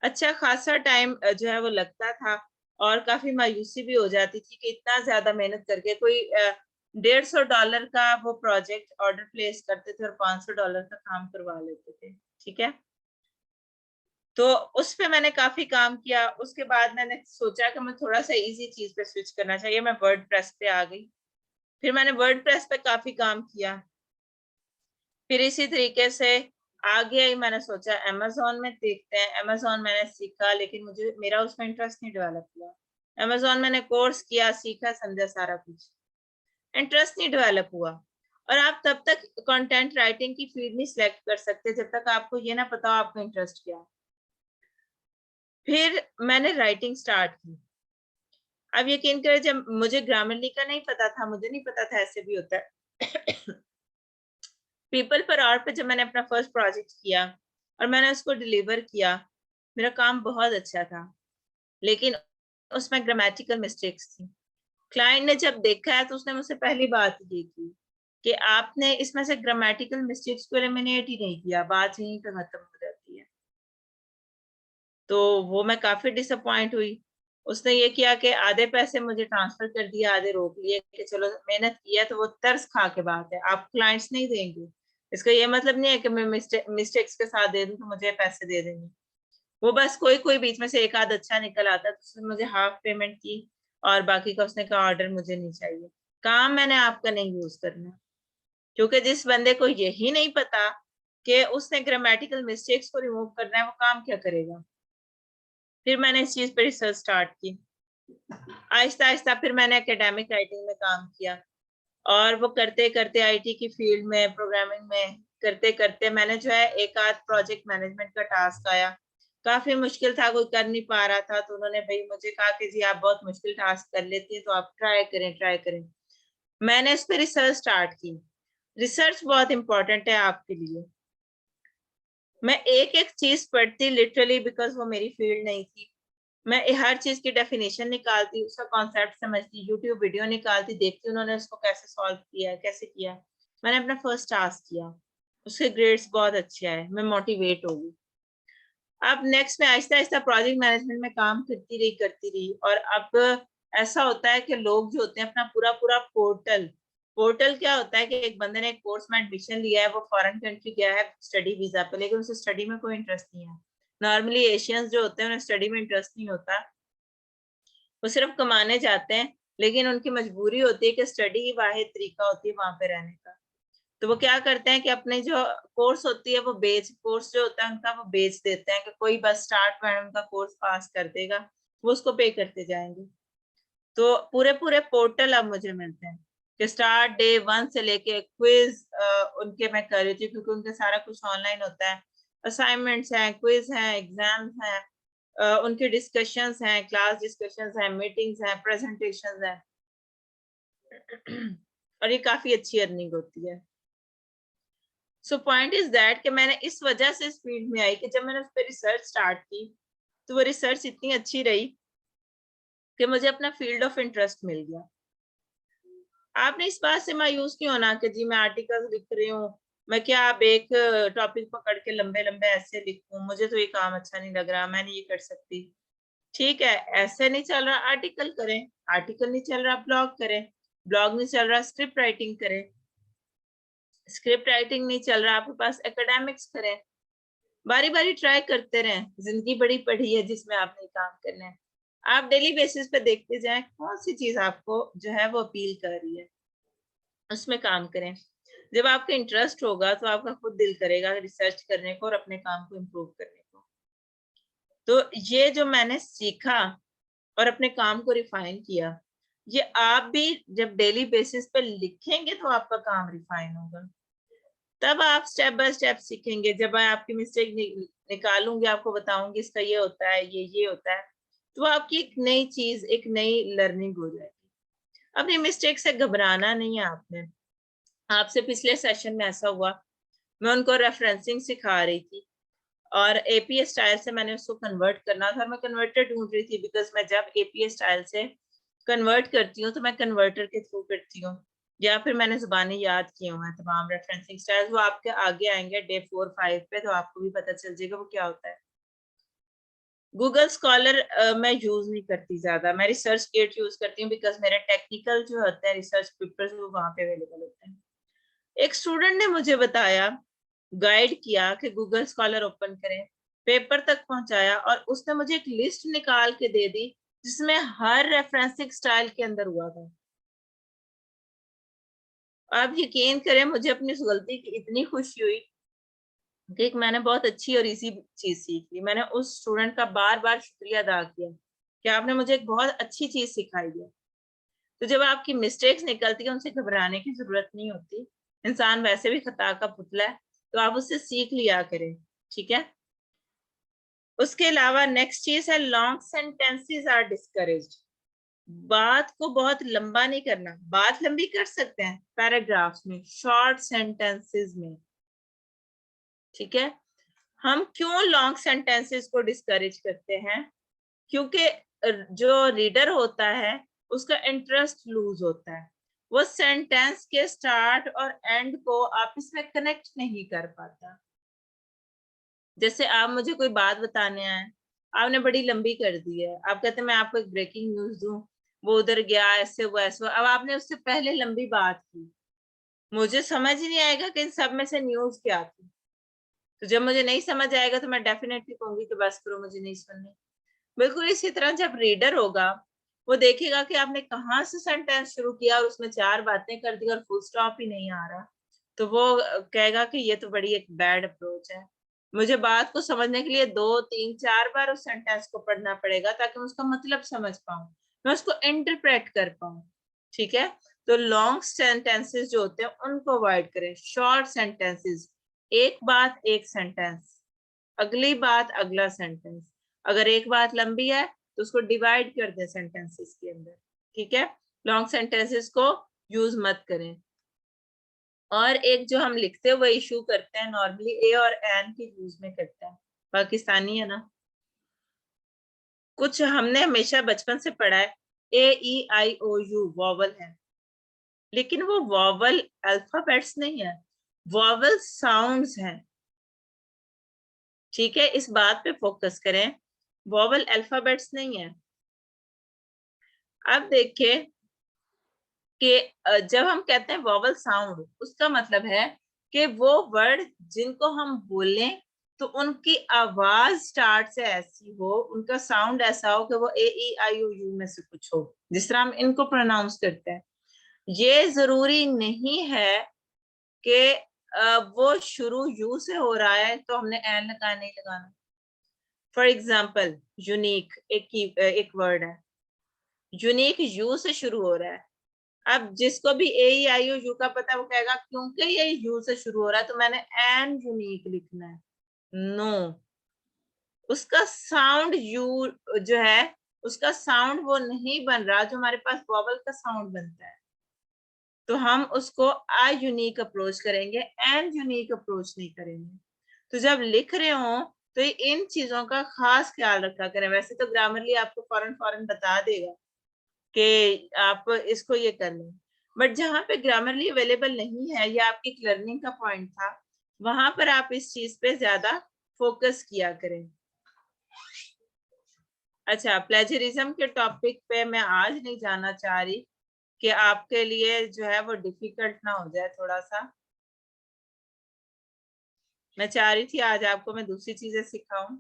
Speaker 1: अच्छा खासा टाइम जो है वो लगता था और काफी मायूसी भी हो जाती थी कि इतना ज्यादा मेहनत करके कोई $150 का वो प्रोजेक्ट ऑर्डर प्लेस करते थे और $500 का काम करवा लेते थे। ठीक है, तो उस पे मैंने काफी काम किया। उसके बाद मैंने सोचा कि मैं थोड़ा सा इजी चीज पे स्विच करना चाहिए, मैं वर्डप्रेस पे आ गई। फिर मैंने वर्डप्रेस पे काफी काम किया। फिर इसी तरीके से आगे ही मैंने सोचा अमेज़न में देखते हैं। अमेज़न मैंने सीखा, लेकिन मुझे मेरा उसमें इंटरेस्ट नहीं डेवलप हुआ। अमेज़न मैंने कोर्स किया, सीखा, समझा सारा कुछ, इंटरेस्ट नहीं डेवलप हुआ। और आप तब तक कंटेंट राइटिंग की फील्ड नहीं सिलेक्ट कर सकते जब तक आपको ये ना पता हो आपका इंटरेस्ट क्या है। फिर मैंने राइटिंग स्टार्ट की। अब यकीन करें, जब मुझे ग्रामरली का नहीं पता था, मुझे नहीं पता था ऐसे भी होता है। पीपल पर आवर पे जब मैंने अपना फर्स्ट प्रोजेक्ट किया और मैंने उसको डिलीवर किया, मेरा काम बहुत अच्छा था, लेकिन उसमें ग्रामेटिकल मिस्टेक्स थी। क्लाइंट ने जब देखा है तो उसने मुझसे पहली बात ये की कि आपने इसमें से ग्रामेटिकल मिस्टेक्स को एलिमिनेट ही नहीं किया, बात यहीं पे खत्म हो जाती है। तो वो मैं काफी डिसअपॉइंट हुई। उसने ये किया कि आधे पैसे मुझे ट्रांसफर कर दिए, आधे रोक लिए कि चलो मेहनत की है तो वो तर्स खा के बात है, आप क्लाइंट्स नहीं देंगे। इसका ये मतलब नहीं है कि मैं मिस्टेक्स के साथ दे दूं तो मुझे पैसे दे देंगे। वो बस कोई कोई बीच में से एक आध अच्छा निकल आता तो उसने मुझे हाफ पेमेंट की और बाकी का उसने कहा ऑर्डर मुझे नहीं चाहिए। काम मैंने आपका नहीं यूज करना, क्योंकि जिस बंदे को यही नहीं पता कि उसने ग्रामेटिकल मिस्टेक्स को रिमूव करना है, वो काम क्या करेगा। फिर मैंने इस चीज पर रिसर्च स्टार्ट की। आहिस्ता आहिस्ता फिर मैंने एकेडमिक राइटिंग में काम किया और वो करते करते आईटी की फील्ड में, प्रोग्रामिंग में करते करते मैंने जो है एक आध प्रोजेक्ट मैनेजमेंट का टास्क आया। काफी मुश्किल था, कोई कर नहीं पा रहा था, तो उन्होंने भाई मुझे कहा कि जी आप बहुत मुश्किल टास्क कर लेती हैं तो आप ट्राई करें। मैंने इस पर रिसर्च स्टार्ट की। रिसर्च बहुत इंपॉर्टेंट है आपके लिए। मैं एक एक चीज पढ़ती लिटरली, बिकॉज वो मेरी फील्ड नहीं थी। मैं हर चीज की डेफिनेशन निकालती, उसका कॉन्सेप्ट समझती, यूट्यूब वीडियो निकालती, देखती उन्होंने उसको कैसे सॉल्व किया है, कैसे किया। मैंने अपना फर्स्ट टास्क किया, उसके ग्रेड्स बहुत अच्छे आए, मैं मोटिवेट हो गई। अब नेक्स्ट में आहिस्ता आहिस्ता प्रोजेक्ट मैनेजमेंट में काम करती रही और अब ऐसा होता है कि लोग जो होते हैं अपना पूरा पूरा पोर्टल क्या होता है कि एक बंदे ने एक कोर्स में एडमिशन लिया है, वो फॉरेन कंट्री गया है स्टडी वीजा पे, लेकिन उसे स्टडी में कोई इंटरेस्ट नहीं है। नॉर्मली एशियंस जो होते हैं उन्हें स्टडी में इंटरेस्ट नहीं होता, वो सिर्फ कमाने जाते हैं, लेकिन उनकी मजबूरी होती है कि स्टडी ही वाहिद तरीका होती है वहां पे रहने का। तो वो क्या करते हैं कि अपने जो कोर्स होती है वो कोर्स जो होता है उनका वो बेच देते हैं कि कोई बस स्टार्ट में उनका कोर्स पास कर देगा, वो उसको पे करते जाएंगे। तो पूरे पूरे पोर्टल अब मुझे मिलते हैं कि स्टार्ट डे 1 से लेके क्विज उनके मैं कर रही थी, क्योंकि उनके सारा कुछ ऑनलाइन होता है। असाइनमेंट्स हैं, क्विज हैं, एग्जाम्स हैं, उनके डिस्कशंस हैं, क्लास डिस्कशंस हैं, मीटिंग्स हैं, प्रेजेंटेशंस हैं। और ये काफी अच्छी अर्निंग होती है। सो पॉइंट इज दैट कि मैंने इस वजह से इस फील्ड में आई कि जब मैंने उस पर रिसर्च स्टार्ट की तो वो रिसर्च इतनी अच्छी रही कि मुझे अपना फील्ड ऑफ इंटरेस्ट मिल गया। आपने इस बात से मायूस नहीं होना कि जी मैं आर्टिकल्स लिख रही हूँ, मैं क्या आप एक टॉपिक पकड़ के लंबे लंबे ऐसे लिखूं, मुझे तो ये काम अच्छा नहीं लग रहा, मैं नहीं ये कर सकती। ठीक है, ऐसे नहीं चल रहा आर्टिकल करें, आर्टिकल नहीं चल रहा ब्लॉग करें, ब्लॉग नहीं चल रहा स्क्रिप्ट राइटिंग करें, स्क्रिप्ट राइटिंग नहीं चल रहा आपके पास एकेडमिक्स करें। बारी बारी ट्राई करते रहें, जिंदगी बड़ी पड़ी है जिसमें आपने काम करना है। आप डेली बेसिस पे देखते जाएं कौन सी चीज आपको जो है वो अपील कर रही है, उसमें काम करें। जब आपका इंटरेस्ट होगा तो आपका खुद दिल करेगा रिसर्च करने को और अपने काम को इम्प्रूव करने को। तो ये जो मैंने सीखा और अपने काम को रिफाइन किया, ये आप भी जब डेली बेसिस पे लिखेंगे तो आपका काम रिफाइन होगा। तब आप स्टेप बाय स्टेप सीखेंगे। जब मैं आपकी मिस्टेक निकालूंगी, आपको बताऊंगी इसका ये होता है, ये होता है, तो आपकी एक नई चीज, एक नई लर्निंग हो जाएगी। अपनी मिस्टेक से घबराना नहीं है आपने। आपसे पिछले सेशन में ऐसा हुआ, मैं उनको रेफरेंसिंग सिखा रही थी और एपीए स्टाइल से मैंने उसको कन्वर्ट करना था और मैं कन्वर्टर ढूंढ रही थी, बिकॉज मैं जब एपीए स्टाइल से कन्वर्ट करती हूँ तो मैं कन्वर्टर के थ्रू करती हूँ, या फिर मैंने जुबानी याद किए हुए हैं तमाम रेफरेंसिंग स्टाइल्स, वो आपके आगे आएंगे डे 4-5 पे, तो आपको भी पता चल जाएगा वो क्या होता है। गूगल स्कॉलर मैं यूज नहीं करती ज्यादा, मैं रिसर्च गेट यूज करती हूँ, बिकॉज मेरे टेक्निकल जो होते हैं रिसर्च पेपर्स वो वहां पे अवेलेबल होते हैं। एक स्टूडेंट ने मुझे बताया, गाइड किया कि गूगल स्कॉलर ओपन करें, पेपर तक पहुंचाया और उसने मुझे एक लिस्ट निकाल के दे दी जिसमें हर रेफरेंसिंग स्टाइल के अंदर हुआ था। आप यकीन करें मुझे अपनी उस गलती की इतनी खुशी हुई कि मैंने बहुत अच्छी और इजी चीज सीख ली। मैंने उस स्टूडेंट का बार बार शुक्रिया अदा किया कि आपने मुझे एक बहुत अच्छी चीज सिखाई है। तो जब आपकी मिस्टेक्स निकलती है उनसे घबराने की जरूरत नहीं होती, इंसान वैसे भी खता का पुतला है, तो आप उससे सीख लिया करें। ठीक है, उसके अलावा नेक्स्ट चीज है लॉन्ग सेंटेंसेस आर डिस्करेज्ड। बात को बहुत लंबा नहीं करना, बात लंबी कर सकते हैं पैराग्राफ्स में, शॉर्ट सेंटेंसेस में। ठीक है, हम क्यों लॉन्ग सेंटेंसेस को डिस्करेज करते हैं? क्योंकि जो रीडर होता है उसका इंटरेस्ट लूज होता है, वो सेंटेंस के स्टार्ट और एंड को आपस में कनेक्ट नहीं कर पाता। जैसे आप मुझे कोई बात बताने आए, आपने बड़ी लंबी कर दी है, आप कहते हैं मैं आपको एक ब्रेकिंग न्यूज दूं, वो उधर गया, ऐसे हुआ, ऐसे हुआ। अब आपने उससे पहले लंबी बात की, मुझे समझ ही नहीं आएगा कि इन सब में से न्यूज क्या थी। तो जब मुझे नहीं समझ आएगा तो मैं डेफिनेटली कहूंगी कि बस करो, मुझे नहीं सुननी। बिल्कुल इसी तरह जब रीडर होगा, वो देखेगा कि आपने कहाँ से सेंटेंस शुरू किया और उसमें 4 बातें कर दी और फुल स्टॉप ही नहीं आ रहा, तो वो कहेगा कि ये तो बड़ी एक बैड अप्रोच है। मुझे बात को समझने के लिए 2-3-4 बार उस सेंटेंस को पढ़ना पड़ेगा ताकि मैं उसका मतलब समझ पाऊं, मैं उसको इंटरप्रेट कर पाऊं। ठीक है, तो लॉन्ग सेंटेंसेस जो होते हैं उनको अवॉइड करें, शॉर्ट सेंटेंसेस, एक बात एक सेंटेंस, अगली बात अगला सेंटेंस। अगर एक बात लंबी है तो उसको डिवाइड कर दें सेंटेंसेस के अंदर। ठीक है, लॉन्ग सेंटेंसेस को यूज मत करें। और एक जो हम लिखते हुए इशू करते हैं नॉर्मली ए और एन के यूज में करते हैं, पाकिस्तानी है ना, कुछ हमने हमेशा बचपन से पढ़ा है, AEIOU वॉवल है, लेकिन वो वॉवल अल्फाबेट्स नहीं है, वॉवल साउंड्स हैं। ठीक है, इस बात पे फोकस करें, वॉवल अल्फाबेट्स नहीं है। अब देखिए कि जब हम कहते हैं वॉवल साउंड, उसका मतलब है कि वो वर्ड जिनको हम बोलें तो उनकी आवाज स्टार्ट से ऐसी हो, उनका साउंड ऐसा हो कि वो AEIOU में से कुछ हो, जिस तरह हम इनको प्रोनाउंस करते हैं। ये जरूरी नहीं है कि वो शुरू यू से हो रहा है तो हमने एन लगाना नहीं लगाना। फॉर एग्जाम्पल यूनिक एक वर्ड है, यूनिक यू से शुरू हो रहा है। अब जिसको भी AEIOU का पता है वो कहेगा क्योंकि ये यू से शुरू हो रहा है तो मैंने एन यूनिक लिखना है। नो, उसका साउंड यू जो है, उसका साउंड वो नहीं बन रहा जो हमारे पास वॉवल का साउंड बनता है, तो हम उसको आ यूनिक अप्रोच करेंगे, एन यूनिक अप्रोच नहीं करेंगे। तो जब लिख रहे हो तो इन चीजों का खास ख्याल रखा करें। वैसे तो ग्रामरली आपको फौरन फौरन बता देगा कि आप इसको ये कर लें, बट जहाँ पे ग्रामरली अवेलेबल नहीं है, या आपकी लर्निंग का पॉइंट था, वहां पर आप इस चीज पे ज्यादा फोकस किया करें। अच्छा, प्लेजरिज्म के टॉपिक पे मैं आज नहीं जाना चाह रही कि आपके लिए जो है वो डिफिकल्ट ना हो जाए थोड़ा सा। मैं चाह रही थी आज आपको मैं दूसरी चीजें सिखाऊं।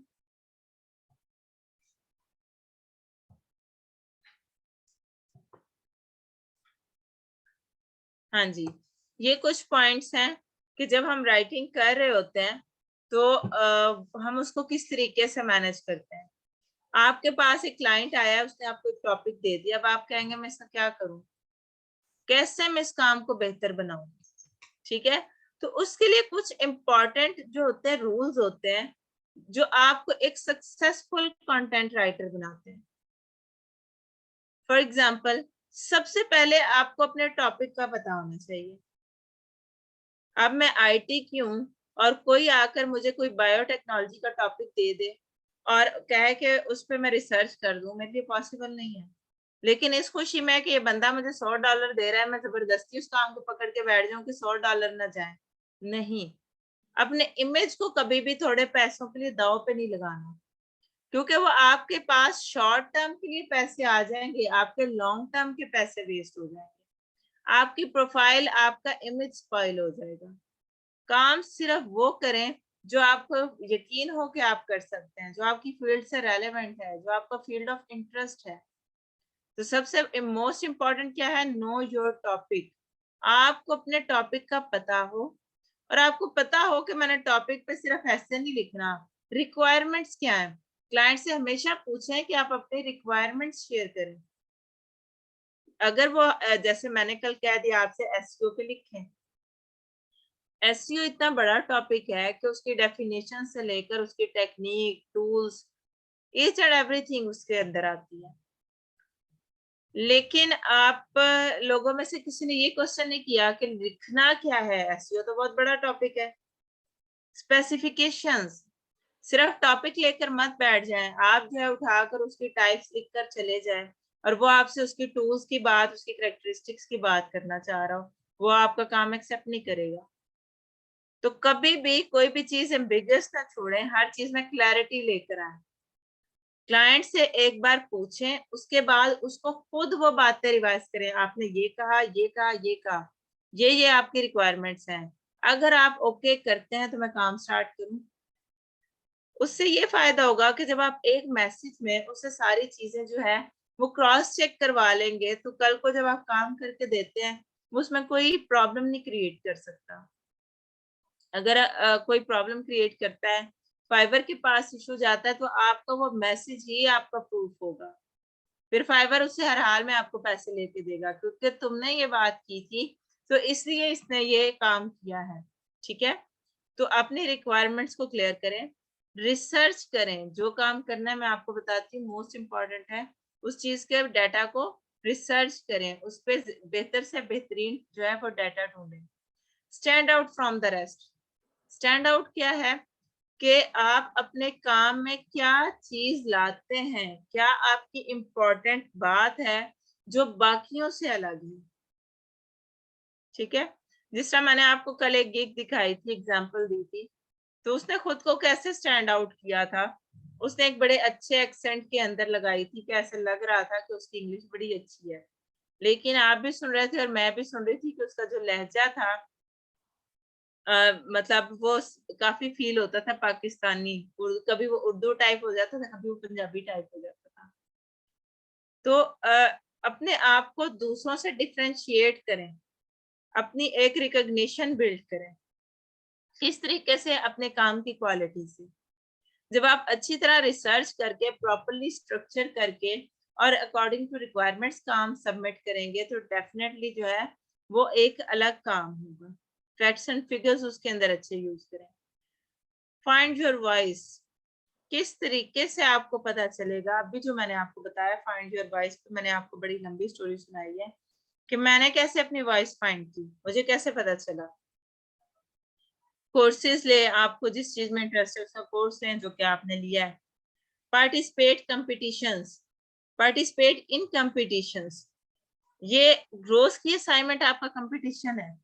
Speaker 1: हाँ जी, ये कुछ पॉइंट्स हैं कि जब हम राइटिंग कर रहे होते हैं तो हम उसको किस तरीके से मैनेज करते हैं। आपके पास एक क्लाइंट आया, उसने आपको एक टॉपिक दे दिया, अब आप कहेंगे मैं इसका क्या करूं, कैसे मैं इस काम को बेहतर बनाऊं। ठीक है, तो उसके लिए कुछ इंपॉर्टेंट जो होते हैं रूल्स होते हैं जो आपको एक सक्सेसफुल कंटेंट राइटर बनाते हैं। फॉर एग्जाम्पल, सबसे पहले आपको अपने टॉपिक का पता होना चाहिए। अब मैं IT की हूँ और कोई आकर मुझे कोई बायोटेक्नोलॉजी का टॉपिक दे दे और कहे कि उस पर मैं रिसर्च कर दूं, मेरे लिए पॉसिबल नहीं है। लेकिन इस खुशी में कि ये बंदा मुझे $100 दे रहा है, मैं जबरदस्ती उस काम को पकड़ के बैठ जाऊं कि $100 ना जाए, नहीं। अपने इमेज को कभी भी थोड़े पैसों के लिए दांव पे नहीं लगाना, क्योंकि वो आपके पास शॉर्ट टर्म के लिए पैसे आ जाएंगे, आपके लॉन्ग टर्म के पैसे वेस्ट हो जाएंगे, आपकी प्रोफाइल, आपका इमेज स्पॉइल हो जाएगा। काम सिर्फ वो करें जो आपको यकीन हो कि आप कर सकते हैं, जो आपकी फील्ड से रेलेवेंट है, जो आपका फील्ड ऑफ इंटरेस्ट है। तो सबसे मोस्ट इम्पोर्टेंट क्या है, नो योर टॉपिक। आपको अपने टॉपिक का पता हो और आपको पता हो कि मैंने टॉपिक पे सिर्फ ऐसे नहीं लिखना। रिक्वायरमेंट्स क्या है, क्लाइंट से हमेशा पूछें कि आप अपने रिक्वायरमेंट्स शेयर करें। अगर वो जैसे मैंने कल कह दिया आपसे एसईओ पे लिखें, एसईओ इतना बड़ा टॉपिक है कि उसकी डेफिनेशन से लेकर उसकी technique, tools, each and everything उसके अंदर आती है। लेकिन आप लोगों में से किसी ने ये क्वेश्चन नहीं किया कि लिखना क्या है। एसईओ तो बहुत बड़ा टॉपिक है। स्पेसिफिकेशंस, सिर्फ टॉपिक लेकर मत बैठ जाएं, आप जो है उठाकर उसकी टाइप्स लिखकर चले जाएं और वो आपसे उसकी टूल्स की बात, उसकी कैरेक्टरिस्टिक्स की बात करना चाह रहा हो, वो आपका काम एक्सेप्ट नहीं करेगा। तो कभी भी कोई भी चीज एम्बिगस ना छोड़ें, हर चीज में क्लैरिटी लेकर आए। क्लाइंट से एक बार पूछें, उसके बाद उसको खुद वो बातें रिवाइज करें। आपने ये कहा, ये कहा, ये कहा, ये आपकी रिक्वायरमेंट्स हैं, अगर आप ओके करते हैं तो मैं काम स्टार्ट करूं। उससे ये फायदा होगा कि जब आप एक मैसेज में उससे सारी चीजें जो है वो क्रॉस चेक करवा लेंगे, तो कल को जब आप काम करके देते हैं उसमें कोई प्रॉब्लम नहीं क्रिएट कर सकता। अगर कोई प्रॉब्लम क्रिएट करता है, फाइवर के पास इशू जाता है, तो आपका वो मैसेज ही आपका प्रूफ होगा। फिर फाइवर उससे हर हाल में आपको पैसे लेके देगा, क्योंकि तुमने ये बात की थी तो इसलिए इसने ये काम किया है। ठीक है, तो अपनी रिक्वायरमेंट्स को क्लियर करें, रिसर्च करें। जो काम करना है मैं आपको बताती हूँ, मोस्ट इम्पॉर्टेंट है, उस चीज के डाटा को रिसर्च करें, उस पर बेहतर से बेहतरीन जो है वो डाटा ढूंढें। Stand out from the rest. Stand out क्या है कि आप अपने काम में क्या चीज लाते हैं, क्या आपकी इम्पोर्टेंट बात है जो बाकियों से अलग है। ठीक है, जिस तरह मैंने आपको कल एक गिग दिखाई थी, एग्जांपल दी थी, तो उसने खुद को कैसे स्टैंड आउट किया था। उसने एक बड़े अच्छे एक्सेंट के अंदर लगाई थी कि ऐसे लग रहा था कि उसकी इंग्लिश बड़ी अच्छी है, लेकिन आप भी सुन रहे थे और मैं भी सुन रही थी कि उसका जो लहजा था, मतलब वो काफी फील होता था पाकिस्तानी, कभी वो उर्दू टाइप हो जाता था, कभी वो पंजाबी टाइप हो जाता था। तो अपने आप को दूसरों से डिफरेंशिएट करें, अपनी एक रिकॉग्निशन बिल्ड करें। किस तरीके से? अपने काम की क्वालिटी से। जब आप अच्छी तरह रिसर्च करके, प्रॉपर्ली स्ट्रक्चर करके और अकॉर्डिंग टू रिक्वायरमेंट्स काम सबमिट करेंगे, तो डेफिनेटली जो है वो एक अलग काम होगा। फैक्ट्स एंड फिगर्स उसके अंदर अच्छे यूज करें। Find your voice. किस तरीके से आपको पता चलेगा? अभी जो मैंने आपको बताया फाइंड योर वॉइस, तो मैंने आपको बड़ी लंबी स्टोरी सुनाई है कि मैंने कैसे अपनी वॉइस फाइंड की, मुझे कैसे पता चला। कोर्सेज ले, आपको जिस चीज में इंटरेस्ट है उसका कोर्स लें जो कि आपने लिया है। Participate competitions, participate in competitions. ये रोज की असाइनमेंट आपका कंपटीशन है,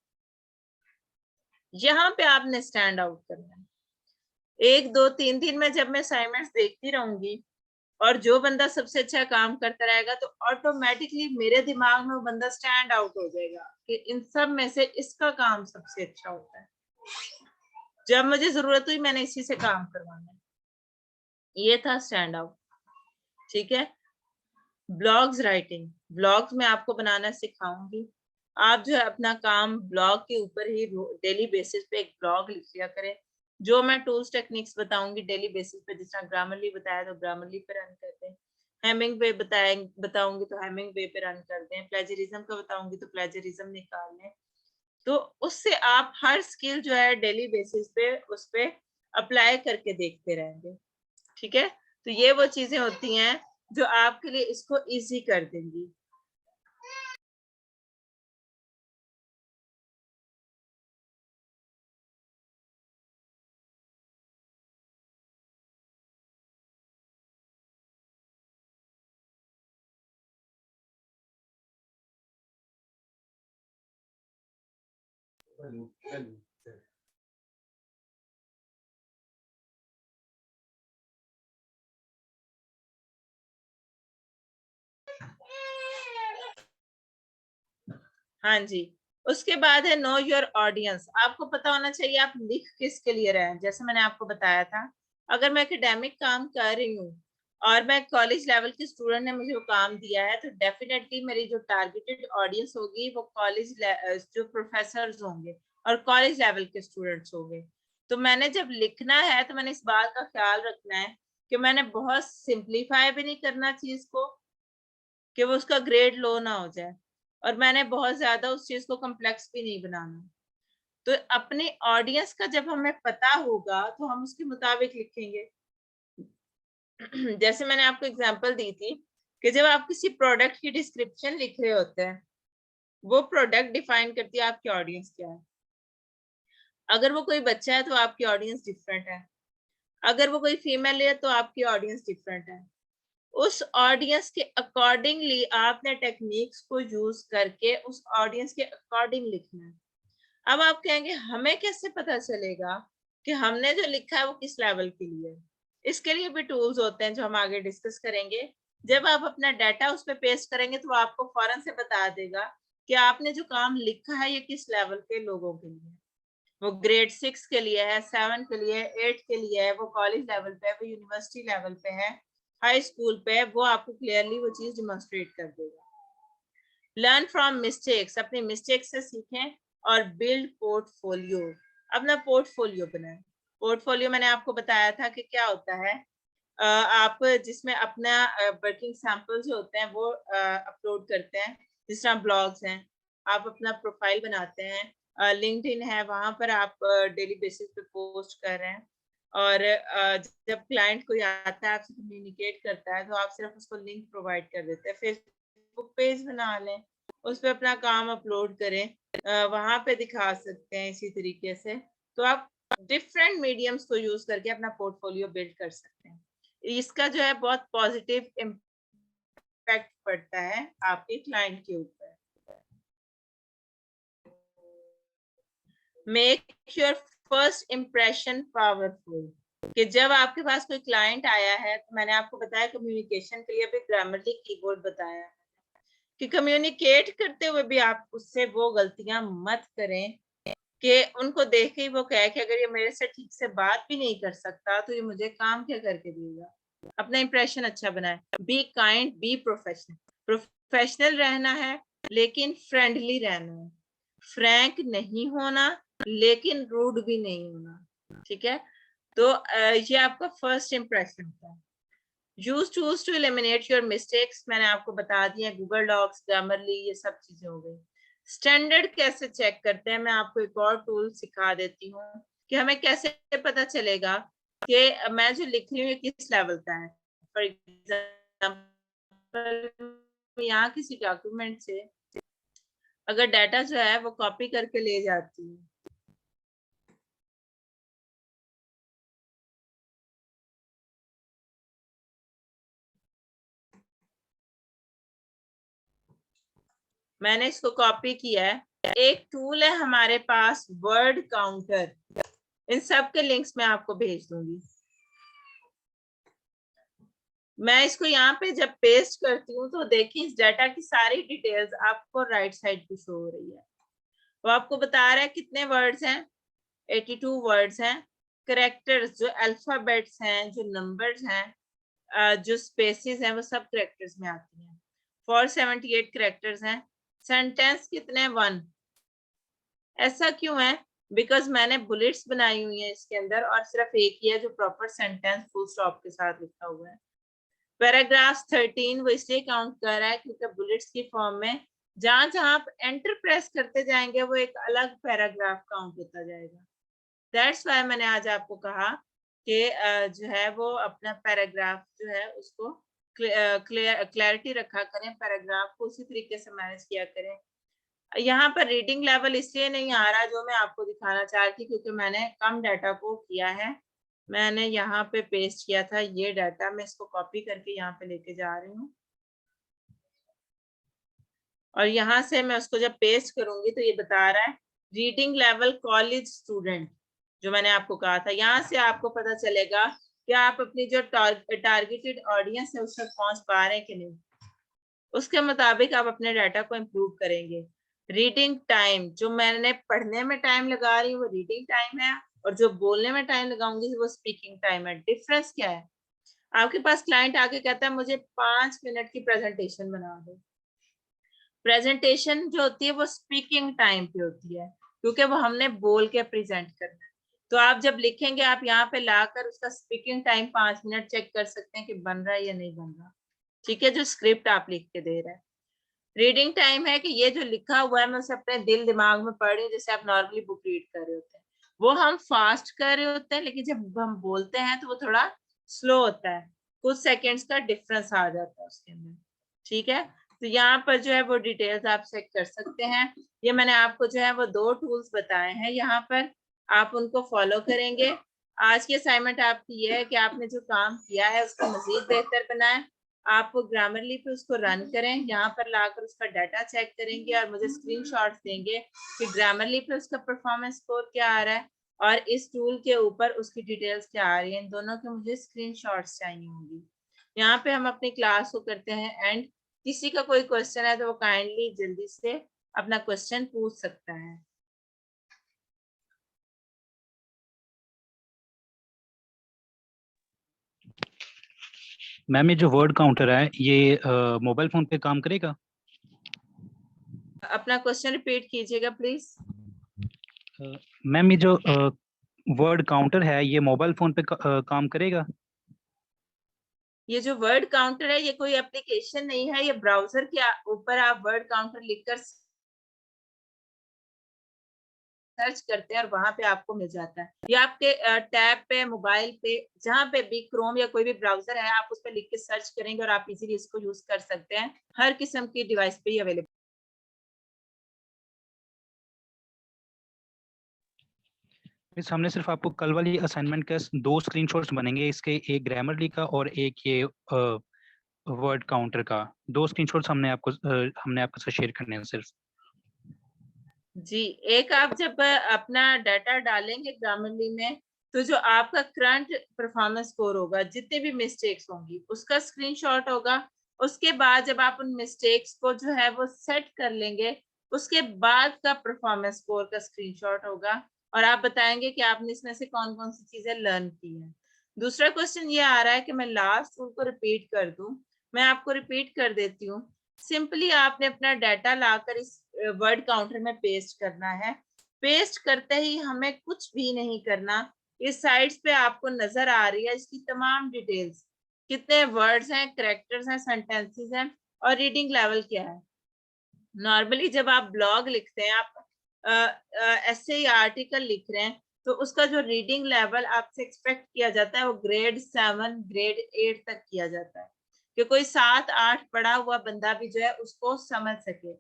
Speaker 1: यहाँ पे आपने स्टैंड आउट करना है। 1 2 3 दिन में जब मैं असाइनमेंट्स देखती रहूंगी और जो बंदा सबसे अच्छा काम करता रहेगा, तो ऑटोमेटिकली मेरे दिमाग में वो बंदा स्टैंड आउट हो जाएगा कि इन सब में से इसका काम सबसे अच्छा होता है। जब मुझे जरूरत हुई मैंने इसी से काम करवाना है। ये था स्टैंड आउट। ठीक है, ब्लॉग्स राइटिंग, ब्लॉग्स मैं आपको बनाना सिखाऊंगी। आप जो है अपना काम ब्लॉग के ऊपर ही डेली बेसिस पे एक ब्लॉग लिख लिया करें। जो मैं टूल्स टेक्निक्स बताऊंगी डेली बेसिस पे, जिस तरह ग्रामरली बताया तो ग्रामरली पे रन करते हैं, हेमिंग वे बताऊंगी तो हेमिंग वे पे रन करते हैं, प्लेजरिज्म का बताऊंगी तो प्लेजरिज्म निकाल लें। तो उससे आप हर स्किल जो है डेली बेसिस पे उस पे अप्लाई करके देखते रहेंगे। ठीक है, तो ये वो चीजें होती हैं जो आपके लिए इसको इजी कर देंगी। हाँ जी, उसके बाद है नो योर ऑडियंस। आपको पता होना चाहिए आप लिख किसके लिए रहे हैं। जैसे मैंने आपको बताया था, अगर मैं एकेडमिक काम कर रही हूँ और मैं कॉलेज लेवल के स्टूडेंट ने मुझे वो काम दिया है, तो डेफिनेटली मेरी जो टारगेटेड ऑडियंस होगी वो कॉलेज जो प्रोफेसर होंगे और कॉलेज लेवल के स्टूडेंट्स होंगे। तो मैंने जब लिखना है तो मैंने इस बात का ख्याल रखना है कि मैंने बहुत सिंप्लीफाई भी नहीं करना चीज को कि वो उसका ग्रेड लो ना हो जाए, और मैंने बहुत ज्यादा उस चीज को कॉम्प्लेक्स भी नहीं बनाना। तो अपने ऑडियंस का जब हमें पता होगा तो हम उसके मुताबिक लिखेंगे। जैसे मैंने आपको एग्जांपल दी थी कि जब आप किसी प्रोडक्ट की डिस्क्रिप्शन लिख रहे होते हैं, वो प्रोडक्ट डिफाइन करती है आपकी ऑडियंस क्या है। अगर वो कोई बच्चा है तो आपकी ऑडियंस डिफरेंट है, अगर वो कोई फीमेल है तो आपकी ऑडियंस डिफरेंट है। उस ऑडियंस के अकॉर्डिंगली आपने टेक्निक्स को यूज करके उस ऑडियंस के अकॉर्डिंग लिखना है। अब आप कहेंगे हमें कैसे पता चलेगा कि हमने जो लिखा है वो किस लेवल के लिए है? इसके लिए भी टूल्स होते हैं जो हम आगे डिस्कस करेंगे। जब आप अपना डाटा उस पर पेस्ट करेंगे तो आपको फौरन से बता देगा कि आपने जो काम लिखा है ये किस लेवल के लोगों के लिए है। वो ग्रेड 6 के लिए है, 7 के लिए है, 8 के लिए है, वो कॉलेज लेवल पे है, वो यूनिवर्सिटी लेवल पे है, हाई स्कूल पे है, वो आपको क्लियरली वो चीज डिमोन्स्ट्रेट कर देगा। लर्न फ्रॉम मिस्टेक्स, अपनी मिस्टेक से सीखें और बिल्ड पोर्टफोलियो, अपना पोर्टफोलियो बनाएं। पोर्टफोलियो मैंने आपको बताया था कि क्या होता है। आप जिसमें अपना वर्किंग सैंपल जो होते हैं वो अपलोड करते हैं, जिस तरह ब्लॉग्स हैं, आप अपना प्रोफाइल बनाते हैं, लिंक्डइन है, वहां पर आप डेली बेसिस पे पोस्ट कर रहे हैं, और जब क्लाइंट कोई आता है आपसे कम्युनिकेट करता है तो आप सिर्फ उसको लिंक प्रोवाइड कर देते हैं। फेसबुक पेज बना लें, उस पर अपना काम अपलोड करें, वहां पे दिखा सकते हैं इसी तरीके से। तो आप डिफरेंट मीडियम्स को यूज करके अपना पोर्टफोलियो बिल्ड कर सकते हैं। इसका जो है बहुत पॉजिटिव इम्पैक्ट पड़ता है आपके क्लाइंट के ऊपर। Make your first impression powerful, कि जब आपके पास कोई क्लाइंट आया है, तो मैंने आपको बताया कम्युनिकेशन के लिए भी ग्रामरली कीबोर्ड बताया है कि कम्युनिकेट करते हुए भी आप उससे वो गलतियां मत करें कि उनको देख के ही वो कहे कि अगर ये मेरे से ठीक से बात भी नहीं कर सकता तो ये मुझे काम क्या करके देगा। अपना इंप्रेशन अच्छा बनाए। Be kind, be professional. Professional रहना है लेकिन फ्रेंडली रहना है। फ्रैंक नहीं होना लेकिन रूड भी नहीं होना। ठीक है, तो ये आपका फर्स्ट इंप्रेशन होता है। Use tools to eliminate your mistakes, मैंने आपको बता दिया, गूगल डॉक्स, ग्रामरली, ये सब चीजें हो गई। स्टैंडर्ड कैसे चेक करते हैं, मैं आपको एक और टूल सिखा देती हूँ कि हमें कैसे पता चलेगा कि मैं जो लिख रही हूँ किस लेवल का है। फॉर एग्जाम्पल यहाँ किसी डॉक्यूमेंट से अगर डाटा जो है वो कॉपी करके ले जाती हूँ, मैंने इसको कॉपी किया है। एक टूल है हमारे पास वर्ड काउंटर, इन सब के लिंक्स मैं आपको भेज दूंगी। मैं इसको यहाँ पे जब पेस्ट करती हूँ तो देखिए इस डाटा की सारी डिटेल्स आपको राइट साइड पे शो हो रही है। वो आपको बता रहा है कितने वर्ड्स हैं, 82 वर्ड्स हैं। करेक्टर्स जो अल्फाबेट्स हैं, जो नंबर्स हैं, जो स्पेसेस हैं, वो सब करेक्टर्स में आती हैं। 478 करेक्टर्स हैं। सेंटेंस कितने, 1। ऐसा क्यों है? बिकॉज मैंने बुलेट्स बनाई हुई है इसके अंदर और सिर्फ एक ही है जो प्रॉपर सेंटेंस फुल स्टॉप के साथ लिखा हुआ है। पैराग्राफ 13 वो इसलिए काउंट कर रहा है क्योंकि बुलेट्स की फॉर्म में जहां जहां आप एंटर प्रेस करते जाएंगे वो एक अलग पैराग्राफ काउंट होता जाएगा। दैट्स वाई मैंने आज आपको कहा कि जो है वो अपना पैराग्राफ जो है उसको क्लैरिटी रखा करें, पैराग्राफ को उसी तरीके से मैनेज किया करें। यहाँ पर रीडिंग लेवल इसलिए नहीं आ रहा जो मैं आपको दिखाना चाह रही थी क्योंकि मैंने कम डाटा को किया है। मैंने यहाँ पे पेस्ट किया था ये डाटा, मैं इसको कॉपी करके यहाँ पे लेके जा रही हूँ और यहाँ से मैं उसको जब पेस्ट करूंगी तो ये बता रहा है रीडिंग लेवल कॉलेज स्टूडेंट, जो मैंने आपको कहा था। यहाँ से आपको पता चलेगा कि आप अपनी जो टारगेटेड ऑडियंस है उस तक पहुंच पा रहे हैं कि नहीं। उसके मुताबिक आप अपने डाटा को इम्प्रूव करेंगे। रीडिंग टाइम, जो मैंने पढ़ने में टाइम लगा रही हूँ वो रीडिंग टाइम है और जो बोलने में टाइम लगाऊंगी वो स्पीकिंग टाइम है। डिफरेंस क्या है? आपके पास क्लाइंट आके कहता है मुझे 5 मिनट की प्रेजेंटेशन बना दो। प्रेजेंटेशन जो होती है वो स्पीकिंग टाइम पे होती है क्योंकि वो हमने बोल के प्रेजेंट करना है। तो आप जब लिखेंगे आप यहाँ पे लाकर उसका स्पीकिंग टाइम 5 मिनट चेक कर सकते हैं कि बन रहा है या नहीं बन रहा। ठीक है, जो स्क्रिप्ट आप लिख के दे रहे हैं। रीडिंग टाइम है कि ये जो लिखा हुआ है मैं उसे अपने दिल दिमाग में पढ़ रही हूँ, जैसे आप नॉर्मली बुक रीड कर रहे होते हैं। वो हम फास्ट कर रहे होते हैं लेकिन जब हम बोलते हैं तो वो थोड़ा स्लो होता है, कुछ सेकेंड्स का डिफरेंस आ जाता है उसके अंदर। ठीक है, तो यहाँ पर जो है वो डिटेल्स आप चेक कर सकते हैं। ये मैंने आपको जो है वो 2 टूल्स बताए हैं, यहाँ पर आप उनको फॉलो करेंगे। आज की असाइनमेंट आपकी ये है कि आपने जो काम किया है उसको मजीद बेहतर बनाएं। आप ग्रामरली पे उसको रन करें, यहाँ पर लाकर उसका डाटा चेक करेंगे और मुझे स्क्रीनशॉट्स देंगे कि ग्रामरली पे उसका परफॉर्मेंस स्कोर क्या आ रहा है और इस टूल के ऊपर उसकी डिटेल्स क्या आ रही है। इन दोनों के मुझे स्क्रीनशॉट्स चाहिए होंगी। यहाँ पे हम अपनी क्लास को करते हैं एंड। किसी का कोई क्वेश्चन है तो वो काइंडली जल्दी से अपना क्वेश्चन पूछ सकता है।
Speaker 3: मैम ये जो वर्ड काउंटर है ये मोबाइल फोन पे काम करेगा?
Speaker 1: अपना क्वेश्चन रिपीट कीजिएगा प्लीज।
Speaker 3: मैम ये जो वर्ड काउंटर है ये मोबाइल फोन पे काम करेगा?
Speaker 1: ये जो वर्ड काउंटर है ये कोई एप्लीकेशन नहीं है, ये ब्राउजर के ऊपर आप वर्ड काउंटर लिखकर सर्च करते हैं और वहां पे आपको मिल जाता है। ये आपके टैब पे, मोबाइल पे, जहां पे भी क्रोम या कोई भी ब्राउजर है आप उस पर लिख के सर्च करेंगे और आप इजीली इसको यूज कर सकते हैं। हर किस्म की डिवाइस पे ही अवेलेबल।
Speaker 3: मिस हमने सिर्फ आपको कल वाली असाइनमेंट का 2 स्क्रीनशॉट्स बनेंगे, इसके एक ग्रामरली का और एक ये वर्ड काउंटर का। 2 स्क्रीनशॉट्स हमने आपके साथ शेयर करने हैं सिर्फ।
Speaker 1: जी, एक आप जब अपना डाटा डालेंगे ग्रामरली में, तो जो आपका करंट परफॉर्मेंस स्कोर होगा, जितने भी मिस्टेक्स होंगी, उसका स्क्रीनशॉट होगा। उसके बाद जब आप उन मिस्टेक्स को जो है वो सेट कर लेंगे, उसके बाद का परफॉर्मेंस स्कोर का स्क्रीनशॉट होगा, और आप बताएंगे कि आपने इसमें से कौन कौन सी चीजें लर्न की हैं। दूसरा क्वेश्चन ये आ रहा है कि मैं लास्ट रूल को रिपीट कर दूं। मैं आपको रिपीट कर देती हूँ। सिंपली आपने अपना डाटा लाकर इस वर्ड काउंटर में पेस्ट करना है। पेस्ट करते ही हमें कुछ भी नहीं करना। इस साइड्स पे आपको नजर आ रही है इसकी तमाम डिटेल्स, कितने वर्ड्स हैं, कैरेक्टर्स हैं, सेंटेंसेस हैं, और रीडिंग लेवल क्या है। नॉर्मली जब आप ब्लॉग लिखते हैं, आप ऐसे आर्टिकल लिख रहे हैं, तो उसका जो रीडिंग लेवल आपसे एक्सपेक्ट किया जाता है वो ग्रेड 7 ग्रेड 8 तक किया जाता है, कि कोई 7-8 पढ़ा हुआ बंदा भी जो है उसको समझ सके,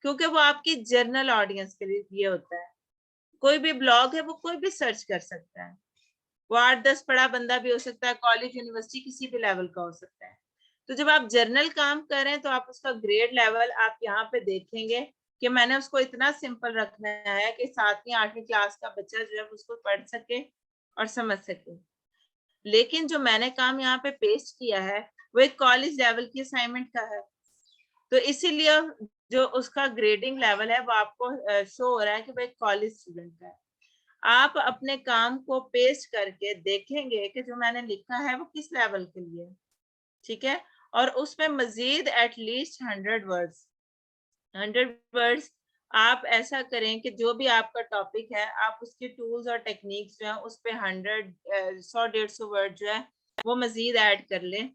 Speaker 1: क्योंकि वो आपकी जनरल ऑडियंस के लिए होता है। कोई भी ब्लॉग है वो कोई भी सर्च कर सकता है, वो 8-10 पढ़ा बंदा भी हो सकता है, कॉलेज यूनिवर्सिटी किसी भी लेवल का हो सकता है। तो जब आप जर्नल काम कर रहे हैं तो आप उसका ग्रेड लेवल आप यहाँ पे देखेंगे कि मैंने उसको इतना सिंपल रखना है कि 7वीं-8वीं क्लास का बच्चा जो है उसको पढ़ सके और समझ सके। लेकिन जो मैंने काम यहाँ पे पेस्ट किया है वो एक कॉलेज लेवल की असाइनमेंट का है, तो इसीलिए जो उसका ग्रेडिंग लेवल है वो आपको शो हो रहा है कि वो एक कॉलेज स्टूडेंट का है। आप अपने काम को पेस्ट करके देखेंगे कि जो मैंने लिखा है वो किस लेवल के लिए, ठीक है। और उसमें मजीद एटलीस्ट 100 वर्ड्स आप ऐसा करें कि जो भी आपका टॉपिक है आप उसके टूल्स और टेक्निक्स जो है उस पे 100-150 वर्ड जो है वो मजीद ऐड कर लें,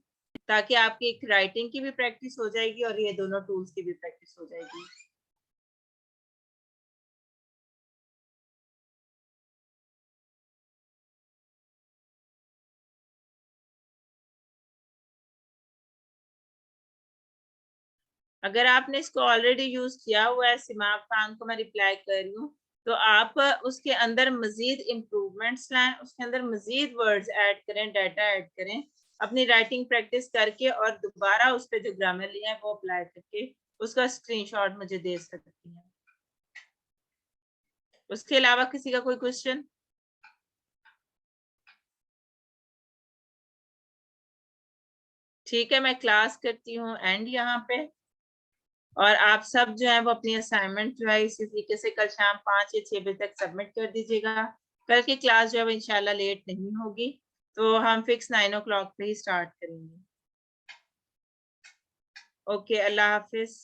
Speaker 1: ताकि आपकी एक राइटिंग की भी प्रैक्टिस हो जाएगी और ये दोनों टूल्स की भी प्रैक्टिस हो जाएगी। अगर आपने इसको ऑलरेडी यूज किया हुआ है, सिमाब खान को मैं रिप्लाई कर रही हूँ, तो आप उसके अंदर मजीद इम्प्रूवमेंट्स लाएं, उसके अंदर मजीद वर्ड्स ऐड करें, डाटा ऐड करें, अपनी राइटिंग प्रैक्टिस करके, और दोबारा उस पर जो ग्रामर लिया है वो अप्लाई करके उसका स्क्रीनशॉट मुझे दे सकती हैं। उसके अलावा किसी का कोई क्वेश्चन? ठीक है, मैं क्लास करती हूँ एंड यहाँ पे, और आप सब जो है वो अपनी असाइनमेंट जो है इसी तरीके से कल शाम 5 या 6 बजे तक सबमिट कर दीजिएगा। कल की क्लास जो है वो इंशाल्लाह लेट नहीं होगी, तो हम फिक्स 9 o'clock पे ही स्टार्ट करेंगे। ओके, अल्लाह हाफिज।